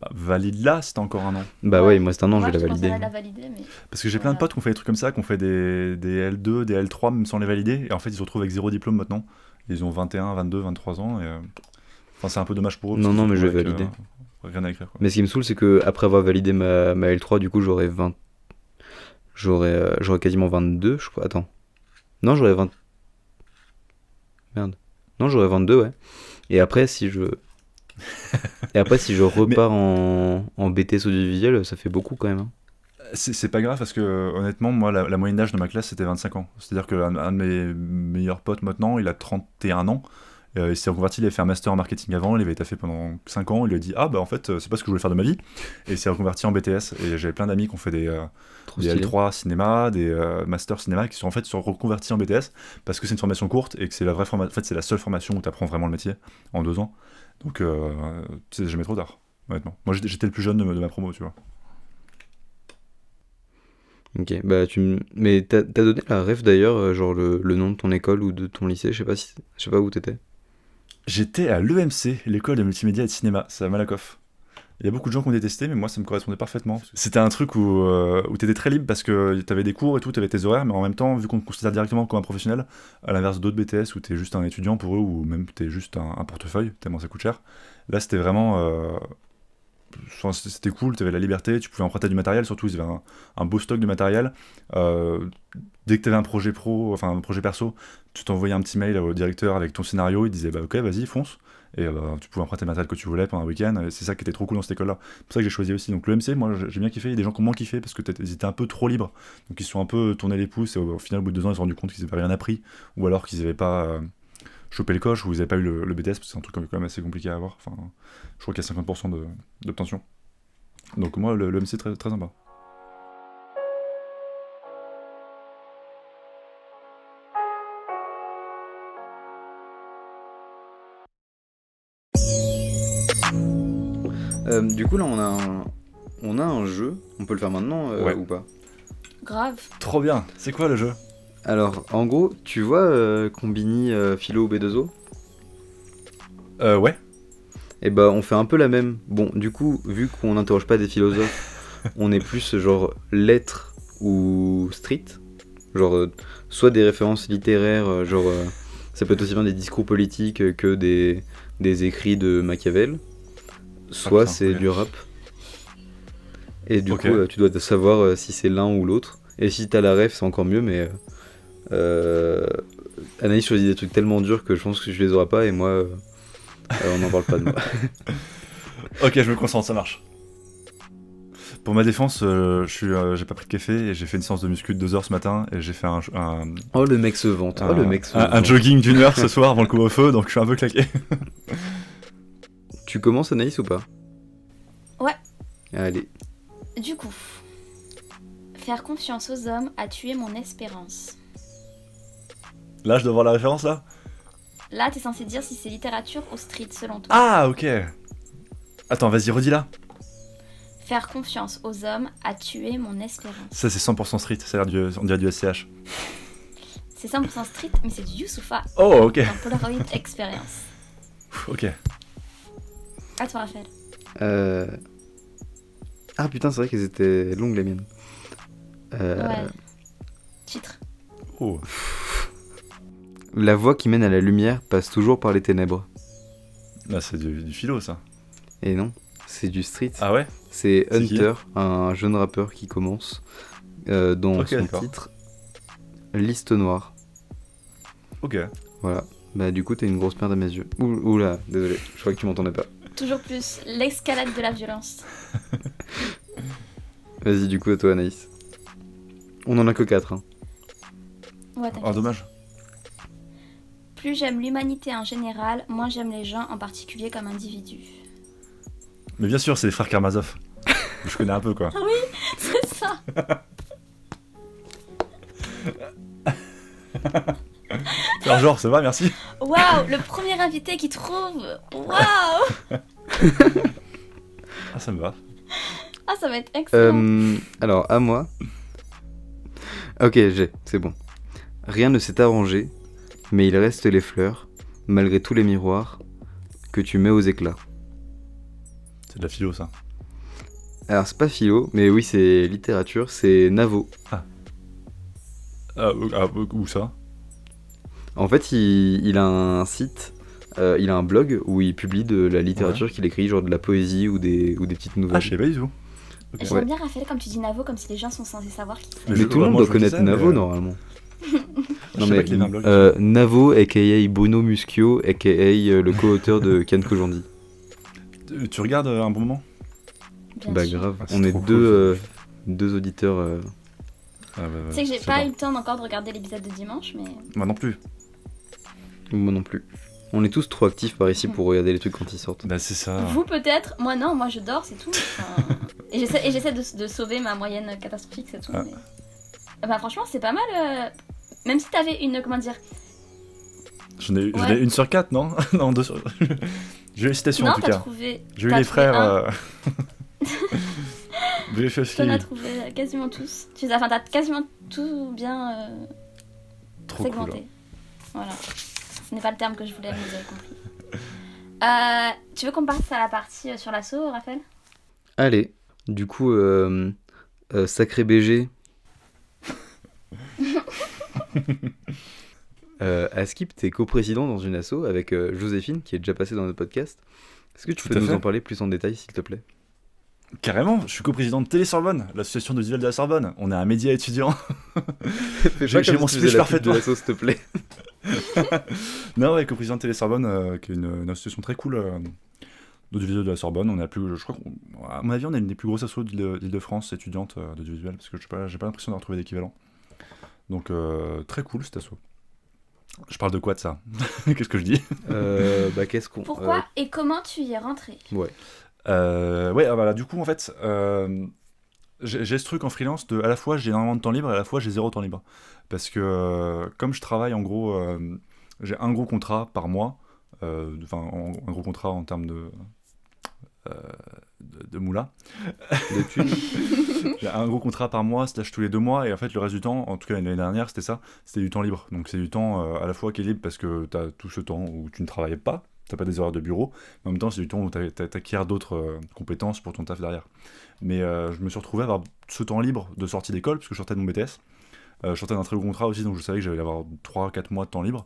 Bah, valide là, c'était encore 1 an. Bah ouais, il me reste un an, Moi, je vais la pensais valider. à la valider, mais Parce que j'ai plein de potes qui ont fait des trucs comme ça, qui ont fait des L2, des L3 même sans les valider, et en fait ils se retrouvent avec 0 diplôme maintenant. Ils ont 21, 22, 23 ans, et enfin c'est un peu dommage pour eux. Non, parce qu'ils non, mais se je vais retrouvent valider. rien à écrire quoi. Mais ce qui me saoule, c'est que après avoir validé ma L3, du coup, j'aurais quasiment 22, je crois. Attends. Non, j'aurais 20. Merde. Non, j'aurais 22, ouais. Et après, si je repars en BTS audiovisuel, ça fait beaucoup quand même. Hein. C'est pas grave parce que honnêtement, moi la moyenne d'âge de ma classe c'était 25 ans. C'est-à-dire qu'un de mes meilleurs potes maintenant, il a 31 ans. Il s'est reconverti, il avait fait un master en marketing avant, il avait taffé pendant 5 ans, il lui a dit ah bah en fait c'est pas ce que je voulais faire de ma vie, et il s'est reconverti en BTS, et j'avais plein d'amis qui ont fait des Trop des stylé. L3 cinéma, des masters cinéma qui sont en fait reconvertis en BTS parce que c'est une formation courte et que c'est la vraie formation, en fait c'est la seule formation où tu apprends vraiment le métier en 2 ans. Donc c'est jamais trop tard, honnêtement. Moi j'étais le plus jeune de ma promo, tu vois. Ok, bah mais t'as donné la ref d'ailleurs, genre le nom de ton école ou de ton lycée, je sais pas où t'étais. J'étais à l'EMC, l'école de multimédia et de cinéma, c'est à Malakoff. Il y a beaucoup de gens qui ont détesté, mais moi ça me correspondait parfaitement. C'était un truc où t'étais très libre parce que t'avais des cours et tout, t'avais tes horaires, mais en même temps, vu qu'on te considère directement comme un professionnel, à l'inverse d'autres BTS où t'es juste un étudiant pour eux, ou même t'es juste un portefeuille, tellement ça coûte cher. Là c'était vraiment... enfin, c'était cool, t'avais la liberté, tu pouvais emprunter du matériel, surtout ils avaient un beau stock de matériel. Dès que t'avais un projet pro, enfin un projet perso, tu t'envoyais un petit mail au directeur avec ton scénario, il disait bah ok vas-y fonce, et tu pouvais emprunter le matériel que tu voulais pendant un week-end, et c'est ça qui était trop cool dans cette école là. C'est pour ça que j'ai choisi aussi. Donc le MC, moi j'ai bien kiffé, il y a des gens qui ont moins kiffé parce que ils étaient un peu trop libres, donc ils se sont un peu tournés les pouces, et au final au bout de 2 ans ils se sont rendus compte qu'ils avaient rien appris, ou alors qu'ils avaient pas chopé le coche, ou ils avaient pas eu le BTS, parce que c'est un truc quand même assez compliqué à avoir. Enfin, je crois qu'il y a 50% d'obtention. Donc moi le MC très, très sympa. Du coup là on a un jeu, on peut le faire maintenant Ouais. ou pas? grave. Trop bien, c'est quoi le jeu? Alors en gros, tu vois Combini Philo B2O? Ouais. Et bah on fait un peu la même. Bon, du coup, vu qu'on n'interroge pas des philosophes, on est plus genre lettres ou street. Genre, soit des références littéraires, ça peut être aussi bien des discours politiques que des écrits de Machiavel. Soit putain, c'est ok. du rap. Et du Ok. coup, tu dois savoir si c'est l'un ou l'autre. Et si t'as la ref, c'est encore mieux, mais Anaïs choisit des trucs tellement durs que je pense que je les aurai pas, et moi, on n'en parle pas de moi. Ok, je me concentre, ça marche. Pour ma défense, j'ai pas pris de café et j'ai fait une séance de muscu de 2 heures ce matin et j'ai fait un Oh, le mec se vante. Oh, le mec se un vante. jogging d'1 heure ce soir avant le couvre-feu, donc je suis un peu claqué. Tu commences, Anaïs, ou pas? Ouais. Allez. Du coup, faire confiance aux hommes a tué mon espérance. Là, je dois voir la référence là. Là, t'es censé dire si c'est littérature ou street selon toi. Ah, ok. Attends, vas-y, redis là. Faire confiance aux hommes a tué mon espérance. Ça, c'est 100% street, ça a l'air on dirait du SCH. C'est 100% street, mais c'est du Youssoufa Oh, ok. dans Polaroid Experience. Ok. À toi, Raphaël. Ah putain, c'est vrai qu'elles étaient longues les miennes. Ouais. Titre. Oh. La voie qui mène à la lumière passe toujours par les ténèbres. Là, c'est du philo, ça. Et non, c'est du street. Ah ouais. C'est C'est qui Hunter, un jeune rappeur qui commence, dont Ok, son d'accord. titre Liste Noire. Ok. Voilà. Bah du coup t'es une grosse merde à mes yeux. Oula, désolé, je crois que tu m'entendais pas. Toujours plus, l'escalade de la violence. Vas-y, du coup à toi Anaïs. On en a que 4 hein. Ouais, Ah, t'inquiète. dommage. Plus j'aime l'humanité en général, moins j'aime les gens en particulier comme individus. Mais bien sûr, c'est les frères Karamazov. Je connais un peu, quoi. C'est ça. Alors, genre, ça va, merci. Waouh, le premier invité qui trouve. Waouh. Ah, ça me va. Ah, ça va être excellent. Alors à moi. Ok, c'est bon. Rien ne s'est arrangé, mais il reste les fleurs, malgré tous les miroirs que tu mets aux éclats. C'est de la philo, ça. Alors c'est pas philo, mais oui c'est littérature, c'est Navo. Où ça? En fait il a un site, il a un blog où il publie de la littérature qu'il écrit, genre de la poésie ou des petites nouvelles. Ah, je sais pas du tout. J'aime ouais. bien Raphaël comme tu dis Navo, comme si les gens sont censés savoir qui c'est. Mais je- tout le monde moi, doit je connaître disais, mais, Navo normalement. Je sais pas qu'il avait un blog. Navo aka Bruno Muschio aka le co-auteur de Ken Kojandi. Tu regardes un bon moment? Bien Bah sûr. grave, Ah, c'est on est trop deux auditeurs. Ah, bah, Tu sais que j'ai c'est pas bon. eu le temps encore de regarder l'épisode de dimanche, mais. Moi non plus. Moi non plus. On est tous trop actifs par ici pour regarder les trucs quand ils sortent. Bah, c'est ça. Vous peut-être, moi non, moi je dors, c'est tout. Enfin, et j'essaie de sauver ma moyenne catastrophique, c'est tout. Ah. Mais... Bah franchement, c'est pas mal. Même si t'avais une, comment dire. J'en ai Ouais. une sur 4, non? Non, 2 sur. J'ai eu les citations Non, en tout t'as cas. trouvé. J'ai eu t'as les trouvé un. frères. Vérifiowski. T'en as trouvé quasiment tous. Enfin, t'as quasiment tout bien Trop cool. segmenté. Voilà. Ce n'est pas le terme que je voulais, mais vous avez compris. Tu veux qu'on passe à la partie sur l'assaut, Raphaël? Allez, du coup, sacré BG. Askip, t'es coprésident dans une asso avec Joséphine qui est déjà passée dans notre podcast. Est-ce que tu Tout peux à nous fait. en parler plus en détail s'il te plaît? Carrément, je suis coprésident de Télé-Sorbonne, l'association de visuel de la Sorbonne. On est un média étudiant. Fais J'ai pas comme mon si tu speech faisais la pub de parfaitement. l'asso s'il te plaît. Non, ouais, coprésident de Télé-Sorbonne, qui est une association très cool d'audiovisuel de la Sorbonne. On est je crois qu'à mon avis, on est une des plus grosses assos d'Île-de-France étudiantes d'audiovisuel, parce que j'ai pas l'impression d'avoir trouvé d'équivalent. Donc, très cool cette asso. Je parle de quoi de ça? Qu'est-ce que je dis? Bah qu'est-ce qu'on... Pourquoi et comment tu y es rentré? Ouais. Ouais, voilà, du coup, en fait, j'ai ce truc en freelance de à la fois j'ai énormément de temps libre et à la fois j'ai 0 temps libre. Parce que comme je travaille en gros, j'ai un gros contrat par mois, enfin un gros contrat en termes de moula. De thunes. J'ai un gros contrat par mois, slash tous les 2 mois, et en fait le reste du temps, en tout cas l'année dernière, c'était ça, c'était du temps libre. Donc c'est du temps à la fois qui est libre parce que t'as tout ce temps où tu ne travailles pas, t'as pas des horaires de bureau, mais en même temps c'est du temps où t'acquiers d'autres compétences pour ton taf derrière. Mais je me suis retrouvé à avoir ce temps libre de sortie d'école, parce que je sortais de mon BTS, je sortais d'un très gros contrat aussi, donc je savais que j'allais avoir 3-4 mois de temps libre,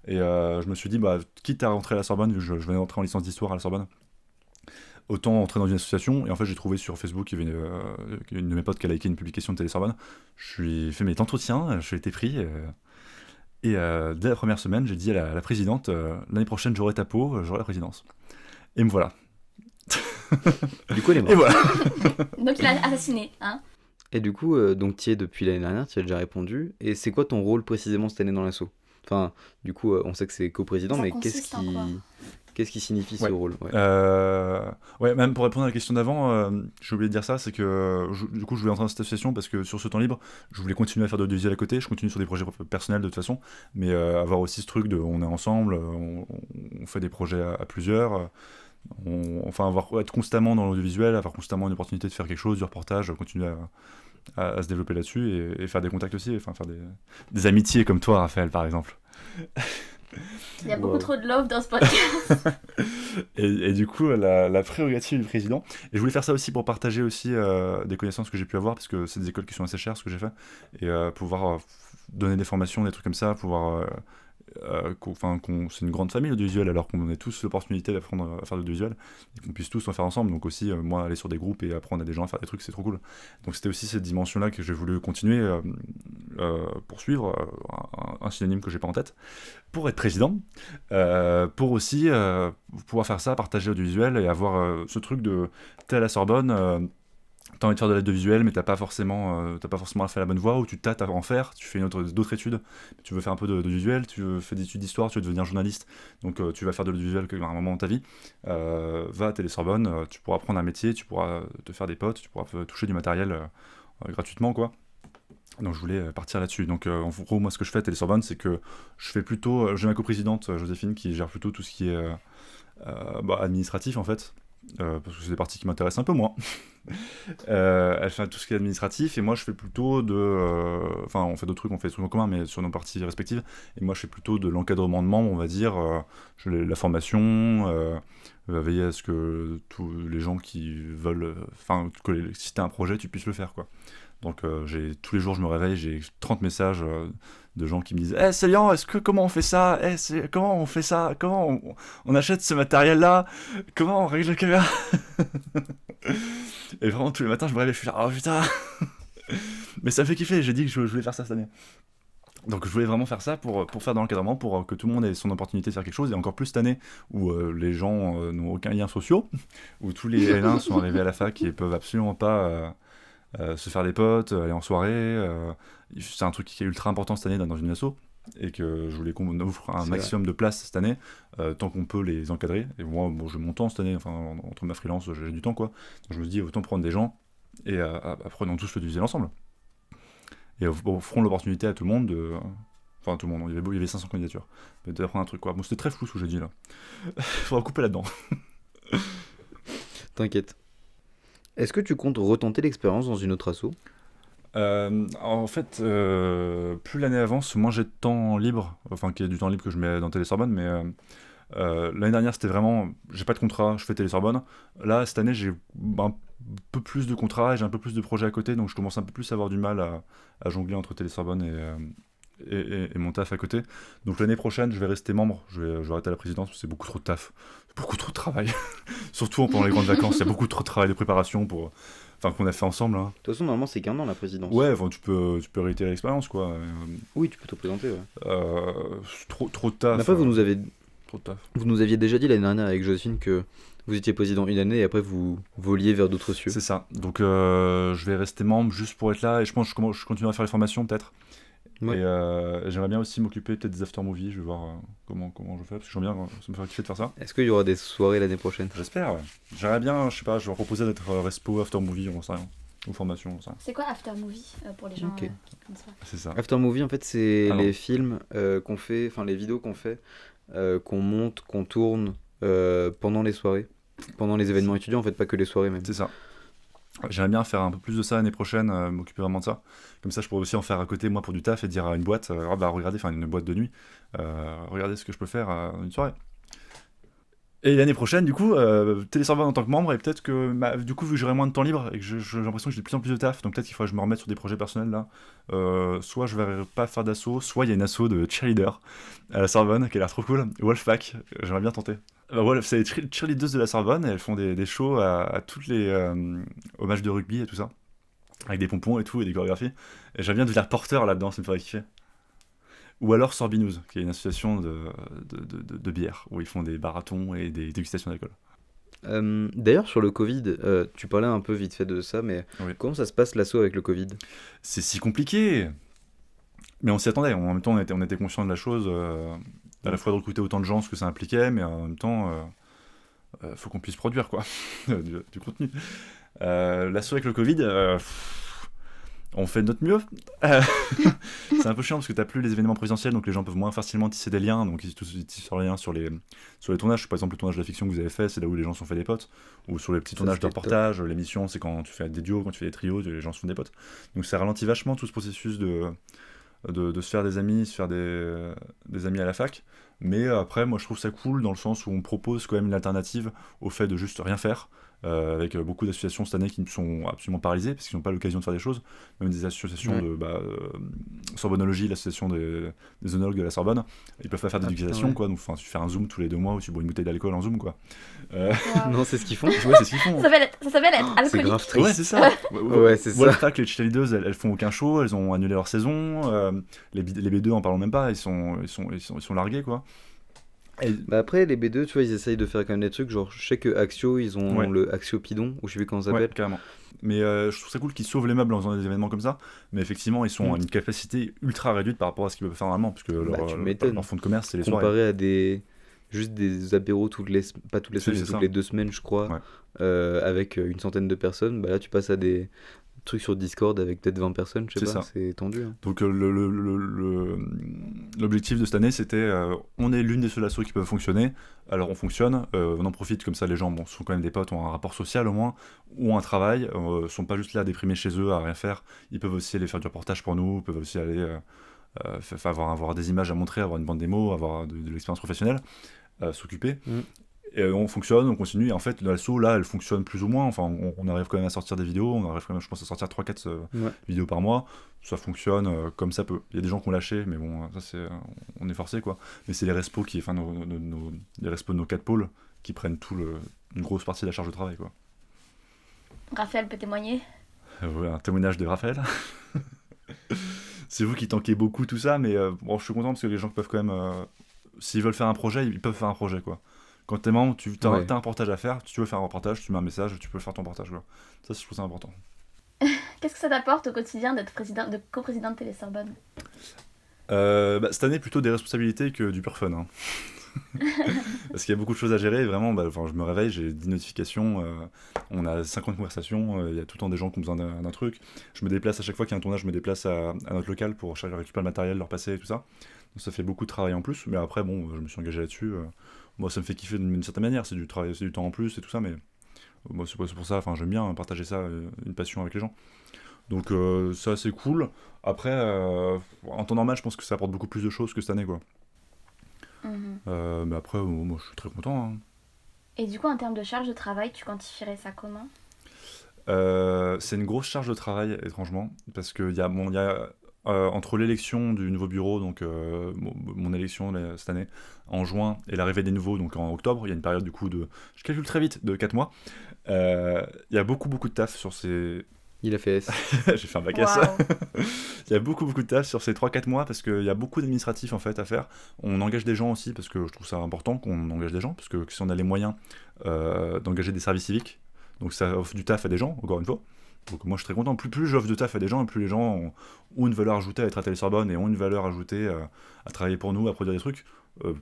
et je me suis dit, quitte à rentrer à la Sorbonne, vu que je venais d'entrer en licence d'histoire à la Sorbonne, autant entrer dans une association. Et en fait j'ai trouvé sur Facebook qu'il y avait une de mes potes qui a liké une publication de Télé Sorbonne. Je lui ai fait mes entretiens, j'ai été pris, et dès la première semaine j'ai dit à la présidente, l'année prochaine j'aurai ta peau, j'aurai la présidence. Et me voilà. Du coup, elle est morte. Et voilà. Donc il a assassiné, hein. Et du coup, donc tu y es depuis l'année dernière, tu as déjà répondu. Et c'est quoi ton rôle précisément cette année dans l'asso? Enfin, du coup, on sait que c'est coprésident, Ça mais consiste en quoi qu'est-ce qui signifie ce rôle? Ouais, même pour répondre à la question d'avant, j'ai oublié de dire ça, c'est que du coup je voulais entrer dans cette association parce que sur ce temps libre, je voulais continuer à faire de l'audiovisuel à côté, je continue sur des projets personnels de toute façon, mais avoir aussi ce truc de on est ensemble, on fait des projets à plusieurs, être constamment dans l'audiovisuel, avoir constamment une opportunité de faire quelque chose, du reportage, continuer à se développer là-dessus et faire des contacts aussi, faire des amitiés comme toi, Raphaël, par exemple. Il y a beaucoup trop de love dans ce podcast. et du coup, la prérogative du président. Et je voulais faire ça aussi pour partager aussi des connaissances que j'ai pu avoir, parce que c'est des écoles qui sont assez chères, ce que j'ai fait. Et pouvoir donner des formations, des trucs comme ça, pouvoir... c'est une grande famille l'audiovisuel, alors qu'on ait tous l'opportunité d'apprendre à faire de l'audiovisuel et qu'on puisse tous en faire ensemble. Donc aussi moi aller sur des groupes et apprendre à des gens à faire des trucs, c'est trop cool. Donc c'était aussi cette dimension là que j'ai voulu continuer, poursuivre, un synonyme que j'ai pas en tête, pour être président, pour aussi pouvoir faire ça, partager l'audiovisuel et avoir ce truc de t'es à la Sorbonne, t'as envie de faire de l'aide visuelle, mais t'as pas forcément fait la bonne voie, ou tu tâtes à en faire, tu fais d'autres études, tu veux faire un peu de visuel, tu veux faire des études d'histoire, tu veux devenir journaliste, donc tu vas faire de l'audiovisuel à un moment dans ta vie, va à Télé Sorbonne, tu pourras apprendre un métier, tu pourras te faire des potes, tu pourras toucher du matériel gratuitement, quoi. Donc je voulais partir là-dessus. Donc en gros, moi ce que je fais à Télé Sorbonne, c'est que je fais plutôt, j'ai ma coprésidente Joséphine qui gère plutôt tout ce qui est administratif en fait, parce que c'est des parties qui m'intéressent un peu moins. Elle fait tout ce qui est administratif et moi je fais plutôt on fait d'autres trucs, on fait des trucs en commun mais sur nos parties respectives, et moi je fais plutôt de l'encadrement de membres, on va dire, la formation, veiller à ce que tous les gens qui veulent, si t'as un projet tu puisses le faire, quoi. Donc tous les jours je me réveille, j'ai 30 messages de gens qui me disent « Célian, comment on fait ça ? Comment on fait ça ? Comment on achète ce matériel-là ? Comment on règle la caméra ?» Et vraiment tous les matins je me réveille, je suis là « Oh putain !» Mais ça me fait kiffer, j'ai dit que je voulais faire ça cette année. Donc je voulais vraiment faire ça pour faire dans l'encadrement, pour que tout le monde ait son opportunité de faire quelque chose, et encore plus cette année où les gens n'ont aucun lien social, où tous les L1 sont arrivés à la fac et peuvent absolument pas... se faire des potes, aller en soirée, c'est un truc qui est ultra important cette année dans une asso, et que je voulais qu'on offre un maximum de place cette année, tant qu'on peut les encadrer. Et moi, j'ai mon temps cette année, entre ma freelance, j'ai du temps, quoi. Donc je me dis, autant prendre des gens, et apprenons tous le visuel ensemble. Et offrons l'opportunité à tout le monde tout le monde, il y avait 500 candidatures. Mais d'apprendre un truc, quoi. Bon, c'était très flou ce que j'ai dit, là. Faudra couper là-dedans. T'inquiète. Est-ce que tu comptes retenter l'expérience dans une autre asso ? En fait, plus l'année avance, moins j'ai de temps libre, qu'il y a du temps libre que je mets dans Télé Sorbonne, mais l'année dernière c'était vraiment, j'ai pas de contrat, je fais Télé Sorbonne. Là, cette année, j'ai un peu plus de contrats et j'ai un peu plus de projets à côté, donc je commence un peu plus à avoir du mal à jongler entre Télé Sorbonne et mon taf à côté. Donc l'année prochaine, je vais rester membre, je vais arrêter la présidence, parce que c'est beaucoup trop de taf, beaucoup trop de travail. Surtout pendant les grandes vacances, il y a beaucoup trop de travail de préparation qu'on a fait ensemble. Hein. De toute façon, normalement, c'est qu'un an la présidence. Ouais, tu peux réitérer l'expérience, quoi. Oui, tu peux te présenter, ouais. Trop de taf. Mais après, trop de taf. Vous nous aviez déjà dit l'année dernière avec Joséphine que vous étiez président une année et après vous voliez vers d'autres cieux. C'est ça. Donc je vais rester membre juste pour être là, et je pense que je continuerai à faire les formations peut-être. Ouais. Et j'aimerais bien aussi m'occuper peut-être des after-movies, je vais voir comment je fais, parce que j'aime bien, ça me fait kiffer de faire ça. Est-ce qu'il y aura des soirées l'année prochaine ? J'espère, ouais. J'aimerais bien, je sais pas, je vais proposer d'être respo, after-movie, on sait rien. Ou formation, on sait rien. C'est quoi after-movie pour les gens qui comme ça ? C'est ça. After-movie, en fait, c'est les films qu'on fait, enfin les vidéos qu'on fait, qu'on monte, qu'on tourne pendant les soirées, pendant les événements étudiants, en fait, pas que les soirées même. C'est ça. J'aimerais bien faire un peu plus de ça l'année prochaine, m'occuper vraiment de ça. Comme ça, je pourrais aussi en faire à côté, moi, pour du taf, et dire à une boîte, regardez, enfin une boîte de nuit, regardez ce que je peux faire à une soirée. Et l'année prochaine, du coup, Télésorbonne en tant que membre, et peut-être que, du coup, vu que j'aurai moins de temps libre et que j'ai l'impression que j'ai de plus en plus de taf, donc peut-être qu'il faudra que je me remette sur des projets personnels là. Soit je vais pas faire d'assaut, soit il y a une asso de cheerleader à la Sorbonne qui a l'air trop cool. Wolfpack, j'aimerais bien tenter. C'est les cheerleaders de la Sorbonne, et elles font des shows à toutes les aux matchs de rugby et tout ça, avec des pompons et tout, et des chorégraphies. Et j'aimerais bien devenir porteur là-dedans, ça me ferait kiffer. Ou alors Sorbinous, qui est une association de bière, où ils font des marathons et des dégustations d'alcool. D'ailleurs, sur le Covid, tu parlais un peu vite fait de ça, mais Oui. comment ça se passe l'assaut avec le Covid? C'est si compliqué. Mais on s'y attendait. En même temps, on était conscient de la chose, à la fois de recruter autant de gens, ce que ça impliquait, mais en même temps, faut qu'on puisse produire quoi, du contenu. L'assaut avec le Covid, on fait de notre mieux. C'est un peu chiant parce que t'as plus les événements présentiels, donc les gens peuvent moins facilement tisser des liens, donc ils tissent leurs liens sur les tournages. Par exemple, le tournage de la fiction que vous avez fait, c'est là où les gens se sont fait des potes, ou sur les petits tournages de c'était top. reportage, l'émission, c'est quand tu fais des duos, quand tu fais des trios, les gens se font des potes. Donc ça ralentit vachement tout ce processus de se faire des amis, se faire des amis à la fac. Mais après, moi je trouve ça cool dans le sens où on propose quand même une alternative au fait de juste rien faire. Avec beaucoup d'associations cette année qui sont absolument paralysées parce qu'ils n'ont pas l'occasion de faire des choses, même des associations Ouais. de Sorbonologie, l'association des œnologues de la Sorbonne, ils peuvent pas faire Ah, d'éducation, putain, ouais. quoi, donc tu fais un zoom tous les 2 mois où tu bois une bouteille d'alcool en zoom, quoi. Waouh. Non, c'est ce qu'ils font. Ouais, c'est ce qu'ils font. Ça s'appelle être C'est alcoolique. grave triste. Ouais, c'est ça. Ouais, c'est ça. Wolfpack, les cheerleaders, elles font aucun show, elles ont annulé leur saison. Les B2 en parlons même pas, ils sont largués, quoi. Et- Bah après, les B2, tu vois, ils essayent de faire quand même des trucs. Genre, je sais que Axio, ils ont Ouais. le Axiopidon, ou je sais plus comment ça Ouais, s'appelle. carrément. Mais je trouve ça cool qu'ils sauvent les meubles en faisant des événements comme ça. Mais effectivement, ils sont à une capacité ultra réduite par rapport à ce qu'ils peuvent faire normalement. Parce que tu m'étonnes. leur fonds de commerce, c'est les soirées. Comparé à juste des apéros pas toutes les Si, semaines, c'est mais ça. toutes les 2 semaines, je crois, Ouais. avec une centaine de personnes. Bah là, tu passes à des trucs sur Discord avec peut-être 20 personnes, je sais C'est pas, ça. c'est tendu. Hein. Donc l'objectif de cette année, c'était on est l'une des seules assos qui peuvent fonctionner. Alors on fonctionne, on en profite comme ça. Les gens sont quand même des potes, ont un rapport social au moins, ont un travail, sont pas juste là déprimés chez eux à rien faire. Ils peuvent aussi aller faire du reportage pour nous, peuvent aussi aller avoir des images à montrer, avoir une bande démo, avoir de l'expérience professionnelle, s'occuper. Et on fonctionne, on continue, et en fait l'asso là elle fonctionne plus ou moins, enfin on arrive quand même à sortir des vidéos, on arrive quand même je pense à sortir 3-4 Ouais. vidéos par mois, ça fonctionne comme ça peut. Il y a des gens qui ont lâché, mais bon, ça c'est, on est forcé quoi. Mais c'est les respos les respos de nos 4 pôles qui prennent une grosse partie de la charge de travail quoi. Raphaël peut témoigner. Ouais, un témoignage de Raphaël. C'est vous qui tanquez beaucoup tout ça, mais bon, je suis content parce que les gens peuvent quand même, s'ils veulent faire un projet, ils peuvent faire un projet quoi. Quand t'es membre, t'as Ouais. un reportage à faire, si tu veux faire un reportage, tu mets un message, tu peux faire ton reportage quoi. Ça, je trouve ça important. Qu'est-ce que ça t'apporte au quotidien d'être coprésident de Télésorbonne? Cette année, plutôt des responsabilités que du pur fun. Hein. Parce qu'il y a beaucoup de choses à gérer. Vraiment, je me réveille, j'ai 10 notifications, on a 50 conversations, il y a tout le temps des gens qui ont besoin d'un truc. Je me déplace à chaque fois qu'il y a un tournage, je me déplace à notre local pour récupérer le matériel, leur passer et tout ça. Donc ça fait beaucoup de travail en plus. Mais après, bon, je me suis engagé là-dessus. Moi, ça me fait kiffer d'une certaine manière. C'est du travail, c'est du temps en plus et tout ça. Mais moi, c'est pour ça. Enfin, j'aime bien partager ça, une passion avec les gens. Donc ça, c'est cool. Après, en temps normal, je pense que ça apporte beaucoup plus de choses que cette année, quoi. Mais après, moi je suis très content. Hein. Et du coup, en termes de charge de travail, tu quantifierais ça comment? C'est une grosse charge de travail, étrangement, parce qu'il y a, entre l'élection du nouveau bureau, donc mon élection cette année, en juin, et l'arrivée des nouveaux, donc en octobre, il y a une période du coup je calcule très vite, de 4 mois. Il y a beaucoup de taf sur ces... Il a fait S. J'ai fait un bac S. Waouh. Il y a beaucoup de taf sur ces 3-4 mois parce qu'il y a beaucoup d'administratifs en fait à faire. On engage des gens aussi parce que je trouve ça important qu'on engage des gens parce que si on a les moyens d'engager des services civiques, donc ça offre du taf à des gens, encore une fois. Donc moi je suis très content. Plus j'offre de taf à des gens, plus les gens ont une valeur ajoutée à être à Télésorbonne et ont une valeur ajoutée à travailler pour nous, à produire des trucs,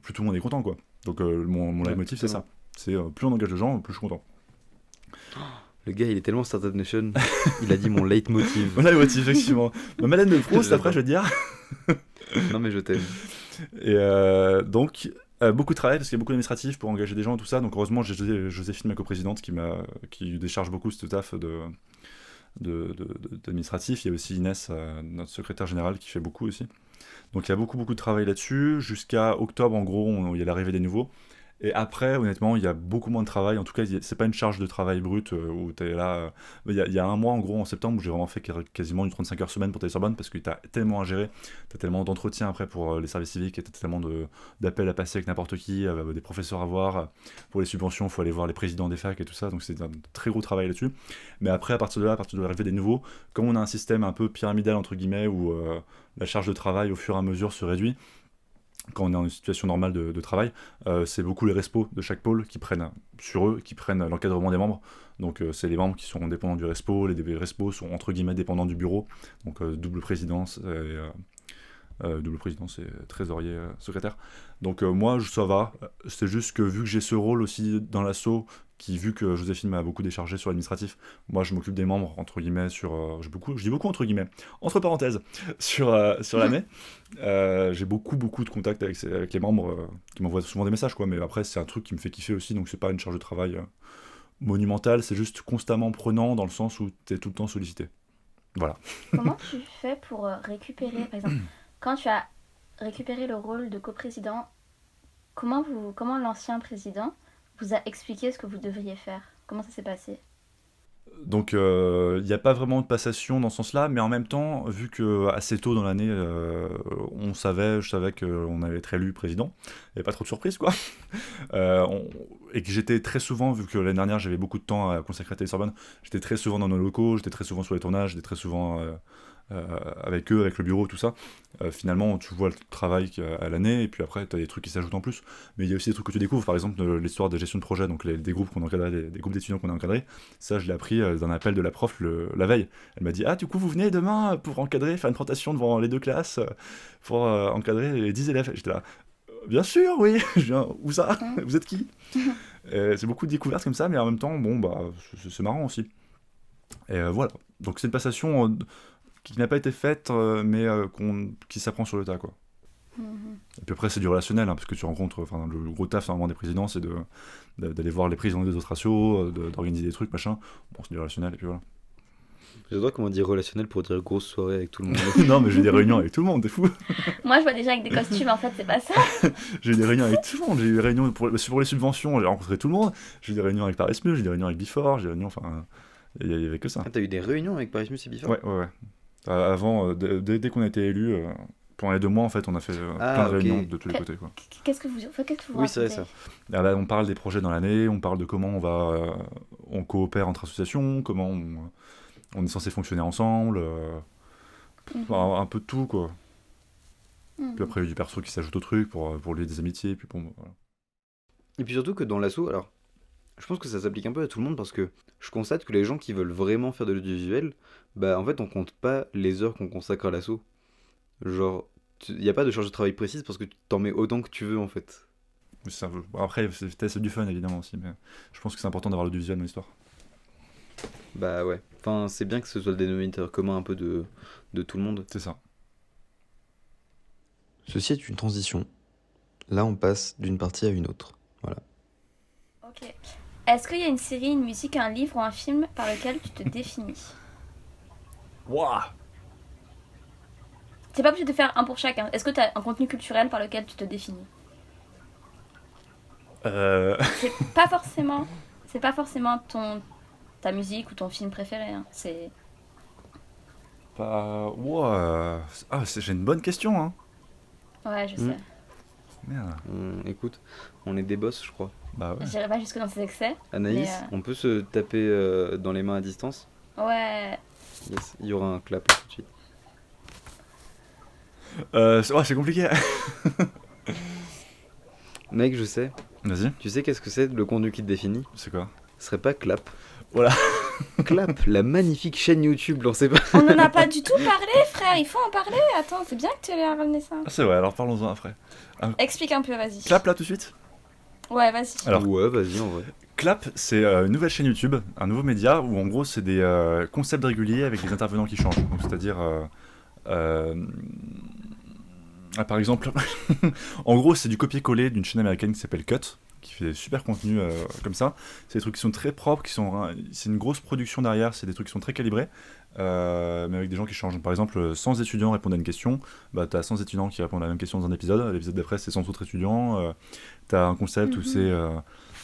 plus tout le monde est content quoi. Donc mon leitmotiv c'est ça. C'est plus on engage de gens, plus je suis content. Le gars, il est tellement Startup Nation, il a dit mon leitmotiv. Mon leitmotiv, effectivement. Ma Madeleine de Proust, après, je veux dire. Non, mais je t'aime. Et donc, beaucoup de travail, parce qu'il y a beaucoup d'administratifs pour engager des gens et tout ça. Donc, heureusement, j'ai Joséphine, ma coprésidente, qui décharge beaucoup ce taf d'administratif. Il y a aussi Inès, notre secrétaire générale, qui fait beaucoup aussi. Donc, il y a beaucoup de travail là-dessus. Jusqu'à octobre, en gros, il y a l'arrivée des nouveaux. Et après, honnêtement, il y a beaucoup moins de travail. En tout cas, c'est pas une charge de travail brute où t'es là. Il y a un mois, en gros, en septembre, où j'ai vraiment fait quasiment une 35 heures semaine pour Télé-Sorbonne parce que t'as tellement à gérer, t'as tellement d'entretiens après pour les services civiques et t'as tellement d'appels à passer avec n'importe qui, des professeurs à voir. Pour les subventions, il faut aller voir les présidents des facs et tout ça. Donc c'est un très gros travail là-dessus. Mais après, à partir de là, à partir de l'arrivée des nouveaux, comme on a un système un peu pyramidal, entre guillemets, où la charge de travail au fur et à mesure se réduit, quand on est en une situation normale de travail, c'est beaucoup les respos de chaque pôle qui prennent sur eux, qui prennent l'encadrement des membres. Donc c'est les membres qui sont dépendants du respo, les respos sont entre guillemets dépendants du bureau, donc double présidence et trésorier secrétaire. Donc moi ça va, c'est juste que vu que j'ai ce rôle aussi dans l'asso, vu que Joséphine m'a beaucoup déchargé sur l'administratif, moi je m'occupe des membres entre guillemets je dis beaucoup entre guillemets, entre parenthèses, sur l'année. J'ai beaucoup de contacts avec les membres qui m'envoient souvent des messages, quoi, mais après c'est un truc qui me fait kiffer aussi, donc c'est pas une charge de travail monumentale, c'est juste constamment prenant dans le sens où t'es tout le temps sollicité. Voilà. Comment tu fais pour récupérer, par exemple, quand tu as récupéré le rôle de coprésident, comment l'ancien président vous a expliqué ce que vous devriez faire? Comment ça s'est passé? Donc il n'y a pas vraiment de passation dans ce sens-là, mais en même temps, vu que assez tôt dans l'année, je savais qu'on allait être élu président, il n'y avait pas trop de surprises, quoi. Et que j'étais très souvent, vu que l'année dernière j'avais beaucoup de temps à consacrer à Télé-Sorbonne, j'étais très souvent dans nos locaux, j'étais très souvent sur les tournages, j'étais très souvent avec eux, avec le bureau, tout ça. Finalement, tu vois le travail qu'il y a à l'année, et puis après, tu as des trucs qui s'ajoutent en plus. Mais il y a aussi des trucs que tu découvres, par exemple l'histoire de gestion de projet, donc des groupes qu'on encadrait, des groupes d'étudiants qu'on a encadrés. Ça, je l'ai appris d'un appel de la prof la veille. Elle m'a dit: ah, du coup, vous venez demain pour encadrer, faire une présentation devant les 2 classes, pour encadrer les 10 élèves. Et j'étais là: bien sûr, oui. Je viens, où ça? Vous êtes qui? C'est beaucoup de découvertes comme ça, mais en même temps, bon, bah, c'est marrant aussi. Et voilà. Donc c'est une passation qui n'a pas été faite, mais qui s'apprend sur le tas, quoi. Et puis après, c'est du relationnel, hein, parce que tu rencontres, le gros taf normalement des présidents, c'est d'aller voir les présidents des autres assos, d'organiser des trucs, machin. Bon, c'est du relationnel, et puis voilà. J'adore comment on dit relationnel pour dire grosse soirée avec tout le monde. Non, mais j'ai des réunions avec tout le monde, t'es fou. Moi, je vois des gens avec des costumes, en fait, c'est pas ça. J'ai eu des réunions avec tout le monde, j'ai eu des réunions pour les subventions, j'ai rencontré tout le monde, j'ai eu des réunions avec Paris-Mu, j'ai eu des réunions avec Before, j'ai eu des réunions, il y avait que ça. Ah, t'as eu des réunions avec Paris-Mu et Before? Ouais. Avant, dès qu'on a été élu, pendant les 2 mois, en fait, on a fait plein de réunions de tous les côtés, quoi. Qu'est-ce que vous Oui, c'est vrai, ça. Là, on parle des projets dans l'année, on parle de comment on coopère entre associations, comment on est censé fonctionner ensemble, un peu de tout, quoi. Puis après, il y a du perso qui s'ajoute au truc pour lier des amitiés, puis bon, voilà. Et puis surtout que dans l'asso, alors, je pense que ça s'applique un peu à tout le monde parce que je constate que les gens qui veulent vraiment faire de l'audiovisuel, bah en fait, on compte pas les heures qu'on consacre à l'asso. Genre, il n'y a pas de charge de travail précise parce que tu t'en mets autant que tu veux, en fait. Après, c'est du fun, évidemment, aussi, mais je pense que c'est important d'avoir l'audiovisuel dans l'histoire. Bah ouais. Enfin, c'est bien que ce soit le dénominateur commun un peu de tout le monde. C'est ça. Ceci est une transition. Là, on passe d'une partie à une autre. Voilà. Ok. Est-ce qu'il y a une série, une musique, un livre ou un film par lequel tu te définis? Wouah! C'est pas obligé de faire un pour chacun. Est-ce que tu as un contenu culturel par lequel tu te définis? C'est pas forcément ta musique ou ton film préféré. Hein. C'est... Wow. Ah, j'ai une bonne question, hein. Ouais, je sais. Merde. Écoute, on est des boss, je crois. Bah ouais. J'irai pas jusque dans ces excès. Anaïs, on peut se taper dans les mains à distance? Ouais. Yes, il y aura un clap là, tout de suite. C'est compliqué. Mec, je sais. Vas-y. Tu sais qu'est-ce que c'est le contenu qui te définit? C'est quoi? Ce serait pas Clap? Voilà. Clap, la magnifique chaîne YouTube lancée par... On en a pas du tout parlé, frère. Il faut en parler. Attends, c'est bien que tu aies ramené ça. Ah, c'est vrai, alors parlons-en après. Explique un peu, vas-y. Clap là tout de suite? Ouais, vas-y. Alors, ouais, vas-y en vrai. Clap, c'est une nouvelle chaîne YouTube, un nouveau média où en gros c'est des concepts réguliers avec des intervenants qui changent. Donc c'est-à-dire, par exemple, en gros c'est du copier-coller d'une chaîne américaine qui s'appelle Cut. qui fait des super contenus comme ça. C'est des trucs qui sont très propres, c'est une grosse production derrière, c'est des trucs qui sont très calibrés, mais avec des gens qui changent. Par exemple, 100 étudiants répondent à une question, bah, t'as 100 étudiants qui répondent à la même question dans un épisode, l'épisode d'après c'est 100 autres étudiants, t'as un concept où c'est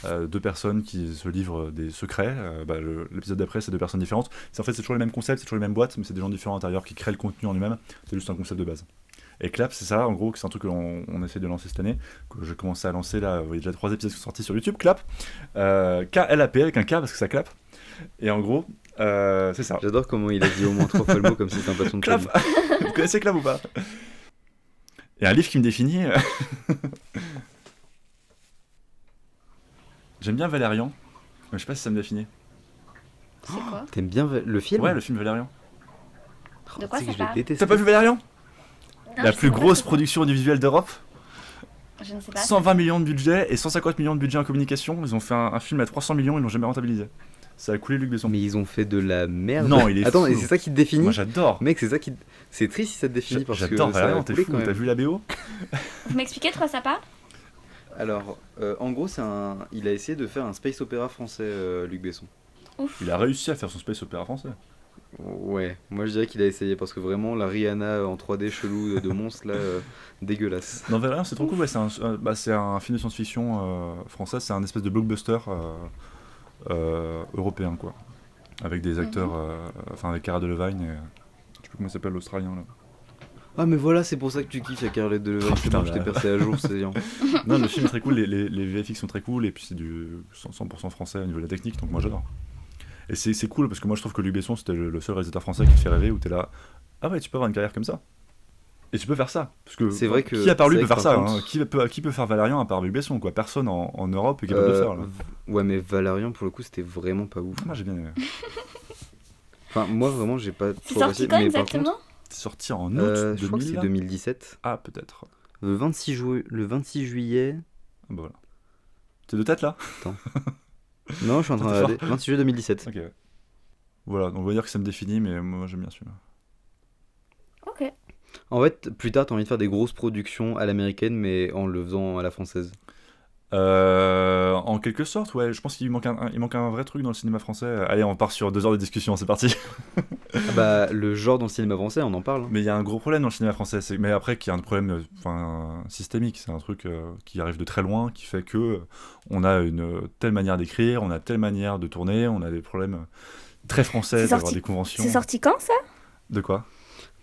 2 personnes qui se livrent des secrets, bah, l'épisode d'après c'est 2 personnes différentes. En fait c'est toujours les mêmes concepts, c'est toujours les mêmes boîtes, mais c'est des gens différents à l'intérieur qui créent le contenu en lui-même, c'est juste un concept de base. Et Clap, c'est ça, en gros, c'est un truc qu'on essaie de lancer cette année, que j'ai commencé à lancer là, il y a déjà 3 épisodes qui sont sortis sur YouTube, Clap, K-L-A-P avec un K parce que ça clap, et en gros, c'est ça. J'adore comment il a dit au moins 3 fois le mot comme si c'était un patron de Clap. Vous connaissez Clap ou pas? Et un livre qui me définit... J'aime bien Valérian, mais je sais pas si ça me définit. C'est quoi? T'aimes bien le film? Ouais, le film Valérian. De quoi Tu sais ça que je l'ai parle? détesté. T'as pas vu Valérian? Non, La je plus sais pas grosse c'est quoi. production audiovisuelle d'Europe. Je ne sais pas. 120 millions de budget et 150 millions de budget en communication. Ils ont fait un film à 300 millions, ils l'ont jamais rentabilisé. Ça a coulé Luc Besson. Mais ils ont fait de la merde. Non, il est Attends, fou. et c'est ça qui te définit? Moi j'adore. Mec, c'est ça qui... C'est triste si ça te définit parce que J'adore ça Valérian, a t'es coulé fou. quand T'as même. vu la BO? Vous m'expliquez de quoi ça parle? Alors, en gros, il a essayé de faire un space opéra français, Luc Besson. Ouf. Il a réussi à faire son space opéra français. Ouais, moi je dirais qu'il a essayé parce que vraiment la Rihanna en 3D chelou de monstre là, dégueulasse. Non, Valérian, c'est trop cool. Ouais, c'est un film de science-fiction français. C'est un espèce de blockbuster européen, quoi. Avec des acteurs, enfin avec Cara Delevingne et. Je sais plus comment il s'appelle l'Australien là. Ah mais voilà, c'est pour ça que tu kiffes Scarlett de Levin. Oh, C'est putain, bon, je t'ai bah. percé à jour, c'est bien. Non, le film est très cool, les VFX sont très cool, et puis c'est du 100% français au niveau de la technique, donc moi j'adore. Et c'est cool parce que moi je trouve que Luc Besson c'était le seul réalisateur français qui te fait rêver, où t'es là, ah ouais, tu peux avoir une carrière comme ça. Et tu peux faire ça. Parce que C'est vrai que- qui à part lui c'est peut vrai faire que ça par hein. contre- Qui peut faire Valérian à part Luc Besson, quoi. Personne en Europe est capable de le faire. Là. Ouais, mais Valérian pour le coup c'était vraiment pas ouf. Moi j'ai bien aimé. Enfin, moi vraiment j'ai pas C'est trop sorti apprécié, quand mais par exactement? contre, C'est sorti en août je crois que c'est 2000. 2017. Ah, peut-être. Le 26 juillet. Ah, bah voilà. T'es de tête là? Non, je suis en train de T'es fort. regarder. 26 juillet 2017. Ok, ouais. Voilà, donc on va dire que ça me définit, mais moi j'aime bien celui-là. Ok. En fait, plus tard, t'as envie de faire des grosses productions à l'américaine, mais en le faisant à la française. En quelque sorte, ouais, je pense qu'il manque un vrai truc dans le cinéma français. Allez, on part sur 2 heures de discussion, c'est parti. Ah bah, le genre dans le cinéma français, on en parle. Hein. Mais il y a un gros problème dans le cinéma français, mais après qu'il y a un problème systémique, c'est un truc qui arrive de très loin, qui fait que on a une telle manière d'écrire, on a telle manière de tourner, on a des problèmes très français C'est d'avoir sorti- des conventions. C'est sorti quand ça? De quoi?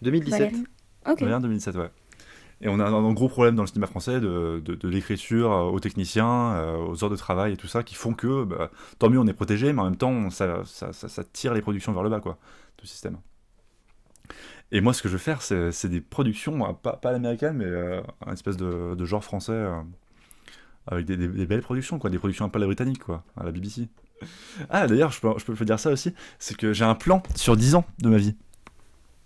2017. Valérie. Ok. Valérian 2017, ouais. Et on a un gros problème dans le cinéma français de l'écriture aux techniciens, aux heures de travail et tout ça, qui font que, bah, tant mieux on est protégé, mais en même temps ça tire les productions vers le bas, quoi, tout le système. Et moi ce que je veux faire, c'est des productions, pas à l'américaine, mais un espèce de genre français, avec des belles productions, quoi, des productions un peu à la britannique, quoi, à la BBC. Ah d'ailleurs, je peux dire ça aussi, c'est que j'ai un plan sur 10 ans de ma vie.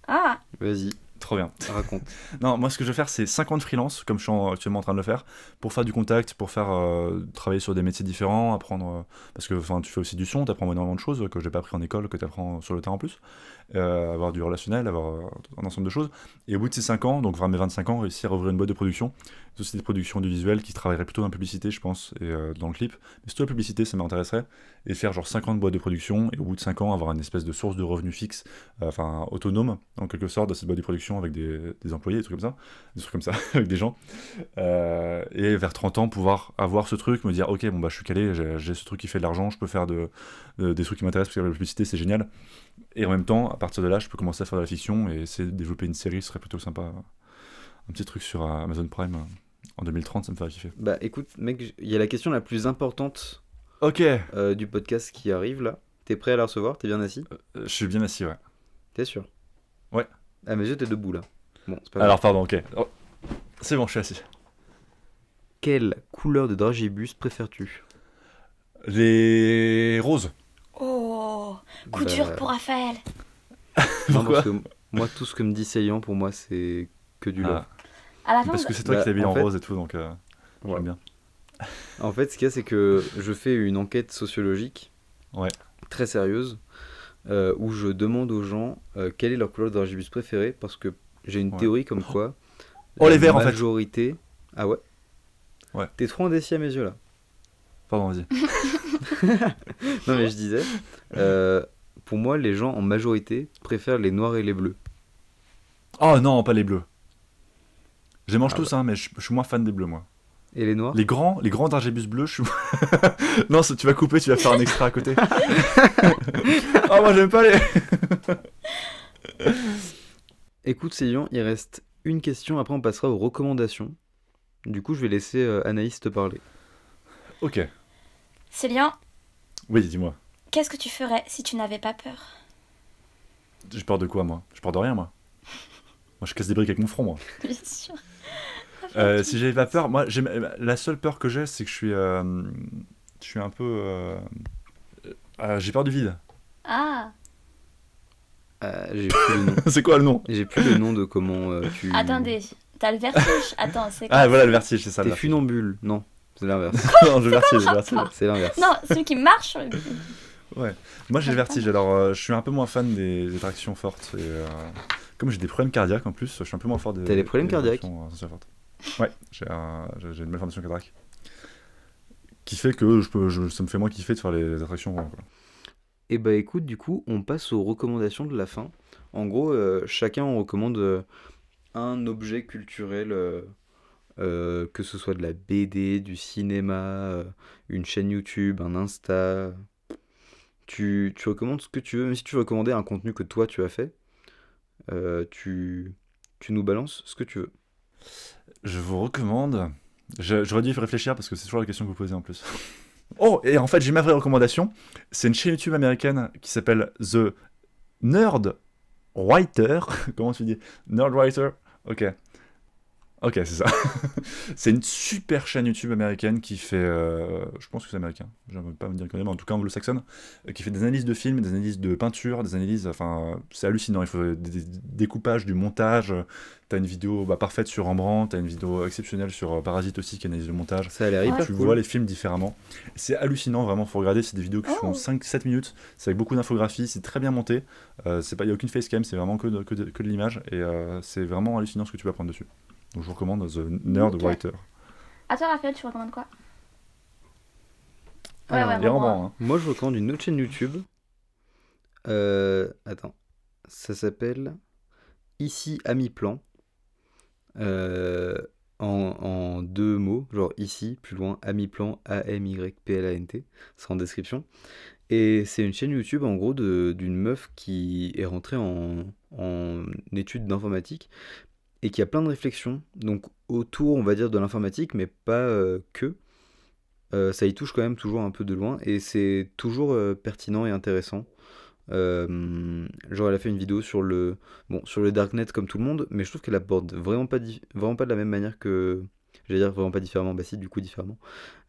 Ah, Vas-y, Trop bien. raconte. Non, moi ce que je veux faire, c'est 50 freelance, comme je suis actuellement en train de le faire, pour faire du contact, pour faire travailler sur des métiers différents, apprendre. Parce que tu fais aussi du son, tu apprends énormément de choses que j'ai pas appris en école, que tu apprends sur le terrain en plus. Avoir du relationnel, avoir un ensemble de choses. Et au bout de ces 5 ans, donc vers mes 25 ans, réussir à ouvrir une boîte de production. C'est aussi des productions du visuel qui travailleraient plutôt dans la publicité, je pense, et dans le clip. Mais surtout la publicité, ça m'intéresserait. Et faire genre 50 boîtes de production, et au bout de 5 ans, avoir une espèce de source de revenus fixe, autonome, en quelque sorte, de cette boîte de production avec des employés, des trucs comme ça, avec des gens. Et vers 30 ans, pouvoir avoir ce truc, me dire, ok, bon bah je suis calé, j'ai ce truc qui fait de l'argent, je peux faire des trucs qui m'intéressent, parce que la publicité c'est génial. Et en même temps, à partir de là, je peux commencer à faire de la fiction et essayer de développer une série, ce serait plutôt sympa. Un petit truc sur Amazon Prime en 2030, ça me ferait kiffer. Bah écoute, mec, il y a la question la plus importante Ok, du podcast qui arrive là. T'es prêt à la recevoir? T'es bien assis? je suis bien assis, ouais. T'es sûr? Ouais. À mes yeux, t'es debout là. Bon, c'est pas grave. Alors, pardon, ok. Oh, c'est bon, je suis assis. Quelle couleur de dragibus préfères-tu? Les roses. oh, coup Bah, dur pour Raphaël. Non, Pourquoi parce que moi, tout ce que me dit Saillant, pour moi, c'est que du love. À la fin, Parce que c'est toi Bah, qui l'as mis en en fait- rose et tout, donc Ouais. j'aime bien. En fait, ce qu'il y a, c'est que je fais une enquête sociologique Ouais. très sérieuse où je demande aux gens quelle est leur couleur de dragibus préférée parce que j'ai une Ouais. théorie comme quoi Oh, la les verts, en fait. majorité... Ah ouais? Ouais. T'es trop indécis à mes yeux là. Pardon, vas-y. Non, mais je disais, pour moi, les gens en majorité préfèrent les noirs et les bleus. Oh non, pas les bleus. Je les mange Ah tous, hein, mais je suis moins fan des bleus, moi. Et les noirs? Les grands dragébus bleus, je suis... Non, tu vas couper, tu vas faire un extra à côté. Oh, moi, j'aime pas les... Écoute, Célian, il reste une question, après on passera aux recommandations. Du coup, je vais laisser Anaïs te parler. Ok. Célian, Oui, dis-moi. qu'est-ce que tu ferais si tu n'avais pas peur? J'ai peur de quoi, moi? J'ai peur de rien, moi. Moi, je casse des briques avec mon front, moi. Bien sûr. Si j'avais pas peur, moi, la seule peur que j'ai, c'est que je suis un peu... j'ai peur du vide. Ah, J'ai plus le nom. C'est quoi le nom? J'ai plus le nom de comment tu... attendez, t'as le vertige. Attends, c'est quoi? Ah, voilà, le vertige, c'est ça. T'es le vertige. funambule. Non, c'est l'inverse. Non, le vertige, le vertige. C'est l'inverse. Non, celui qui marche sur le... Ouais. Moi, j'ai le vertige, alors je suis un peu moins fan des attractions fortes. Et, comme j'ai des problèmes cardiaques en plus, je suis un peu moins fort des... T'as des problèmes cardiaques? attractions fortes. Ouais, j'ai une malformation cardiaque. Qui fait que ça me fait moins kiffer de faire les attractions grandes, quoi. Et bah écoute, du coup, on passe aux recommandations de la fin. En gros, chacun on recommande un objet culturel, que ce soit de la BD, du cinéma, une chaîne YouTube, un Insta. Tu recommandes ce que tu veux, même si tu veux recommander un contenu que toi tu as fait, tu nous balances ce que tu veux. Je vous recommande... J'aurais dû y réfléchir parce que c'est toujours la question que vous posez en plus. Oh, et en fait, j'ai ma vraie recommandation. C'est une chaîne YouTube américaine qui s'appelle The Nerd Writer. Comment tu dis? Nerd Writer? Ok. Ok, c'est ça. C'est une super chaîne YouTube américaine qui fait... je pense que c'est américain. Je ne veux pas me dire qu'on est, mais en tout cas anglo-saxonne. Qui fait des analyses de films, des analyses de peinture, des analyses... Enfin, c'est hallucinant. Il faut des découpages, du montage. T'as une vidéo parfaite sur Rembrandt. T'as une vidéo exceptionnelle sur Parasite aussi, qui analyse le montage. Ça a l'air hyper Tu cool. vois les films différemment. C'est hallucinant, vraiment, faut regarder. C'est des vidéos qui font 5-7 minutes. C'est avec beaucoup d'infographie, c'est très bien monté. Il n'y a aucune facecam, c'est vraiment que de l'image. Et c'est vraiment hallucinant ce que tu peux apprendre dessus. Donc je vous recommande The Nerd Ok. Writer. À toi, Raphaël, tu recommandes quoi? Alors, ouais, Et vraiment. Rembrandt, hein. Moi, je recommande une autre chaîne YouTube. Attends. Ça s'appelle Ici Ami-Plan. En deux mots. Genre ici, plus loin, Ami-Plan, A-M-Y-P-L-A-N-T. C'est en description. Et c'est une chaîne YouTube, en gros, d'une meuf qui est rentrée en études d'informatique et qui a plein de réflexions. Donc, autour, on va dire, de l'informatique, mais pas que. Ça y touche quand même toujours un peu de loin et c'est toujours pertinent et intéressant. Genre elle a fait une vidéo sur le darknet comme tout le monde, mais je trouve qu'elle aborde vraiment pas de la même manière que, j'allais dire vraiment pas différemment, bah si du coup différemment,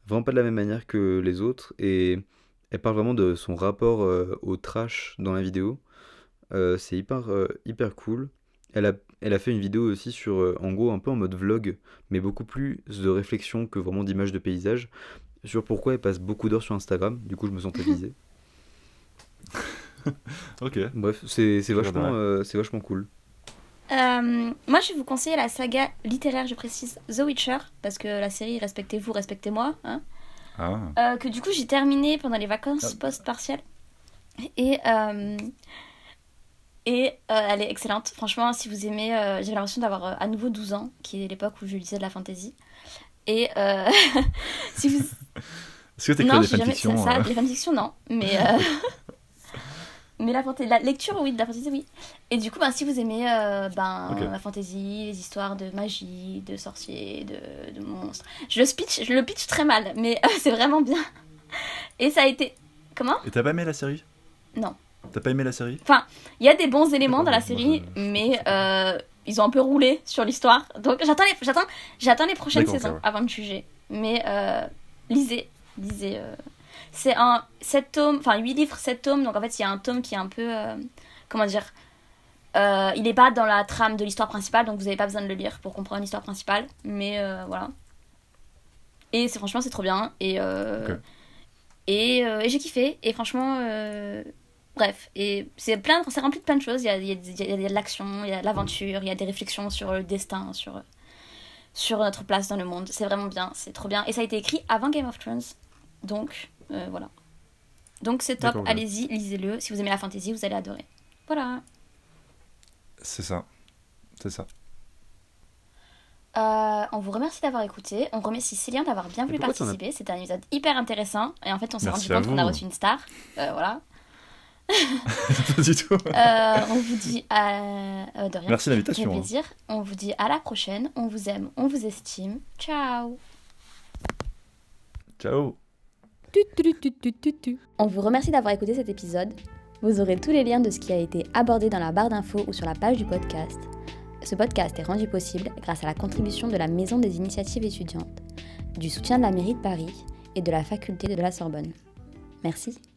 vraiment pas de la même manière que les autres, et elle parle vraiment de son rapport au trash dans la vidéo. C'est hyper cool. Elle a fait une vidéo aussi sur, en gros un peu en mode vlog, mais beaucoup plus de réflexion que vraiment d'images de paysages, sur pourquoi elle passe beaucoup d'heures sur Instagram. Du coup je me sentais visé. Ok. Bref, c'est regarderai. vachement cool. Moi, je vais vous conseiller la saga littéraire, je précise, The Witcher, parce que la série Respectez-vous, respectez-moi, hein, Ah. que du coup j'ai terminé pendant les vacances post-partielles. Et elle est excellente. Franchement, si vous aimez, j'ai l'impression d'avoir à nouveau 12 ans, qui est l'époque où je lisais de la fantasy. Et si vous... Est-ce que t'écris Non, des j'ai jamais fanfictions ça, les fanfictions, non. Mais la lecture, oui, de la fantasy, oui. Et du coup, si vous aimez Ok. la fantasy, les histoires de magie, de sorciers, de monstres... Je le pitch très mal, mais c'est vraiment bien. Et ça a été... Comment? Et t'as pas aimé la série? Non. T'as pas aimé la série? Enfin, il y a des bons éléments dans la D'accord, série, moi, mais ils ont un peu roulé sur l'histoire. Donc j'attends les prochaines D'accord, saisons ok, ouais. avant de juger. Mais lisez. C'est 7 tomes, enfin 8 livres, 7 tomes. Donc en fait, il y a un tome qui est un peu... comment dire, il n'est pas dans la trame de l'histoire principale, donc vous n'avez pas besoin de le lire pour comprendre l'histoire principale. Mais voilà. Et franchement, c'est trop bien. Et j'ai kiffé. Et franchement... Bref, et c'est rempli de plein de choses. Il y a de l'action, il y a de l'aventure, il y a des réflexions sur le destin, sur notre place dans le monde. C'est vraiment bien, c'est trop bien. Et ça a été écrit avant Game of Thrones. Donc, voilà. Donc c'est top, D'accord, ok. allez-y, lisez-le. Si vous aimez la fantasy, vous allez adorer. Voilà. C'est ça. On vous remercie d'avoir écouté. On remercie Célien d'avoir bien voulu pourquoi t'en as- participer. C'était un épisode hyper intéressant. Et en fait, on s'est Merci rendu à compte qu'on a vous. reçu une star. Voilà. Pas du tout. On vous dit de rien. Merci de Ça fait l'invitation. hein. plaisir. On vous dit à la prochaine. On vous aime, on vous estime. Ciao. Ciao. On vous remercie d'avoir écouté cet épisode. Vous aurez tous les liens de ce qui a été abordé dans la barre d'infos ou sur la page du podcast. Ce podcast est rendu possible grâce à la contribution de la Maison des Initiatives étudiantes, du soutien de la mairie de Paris et de la faculté de la Sorbonne. Merci.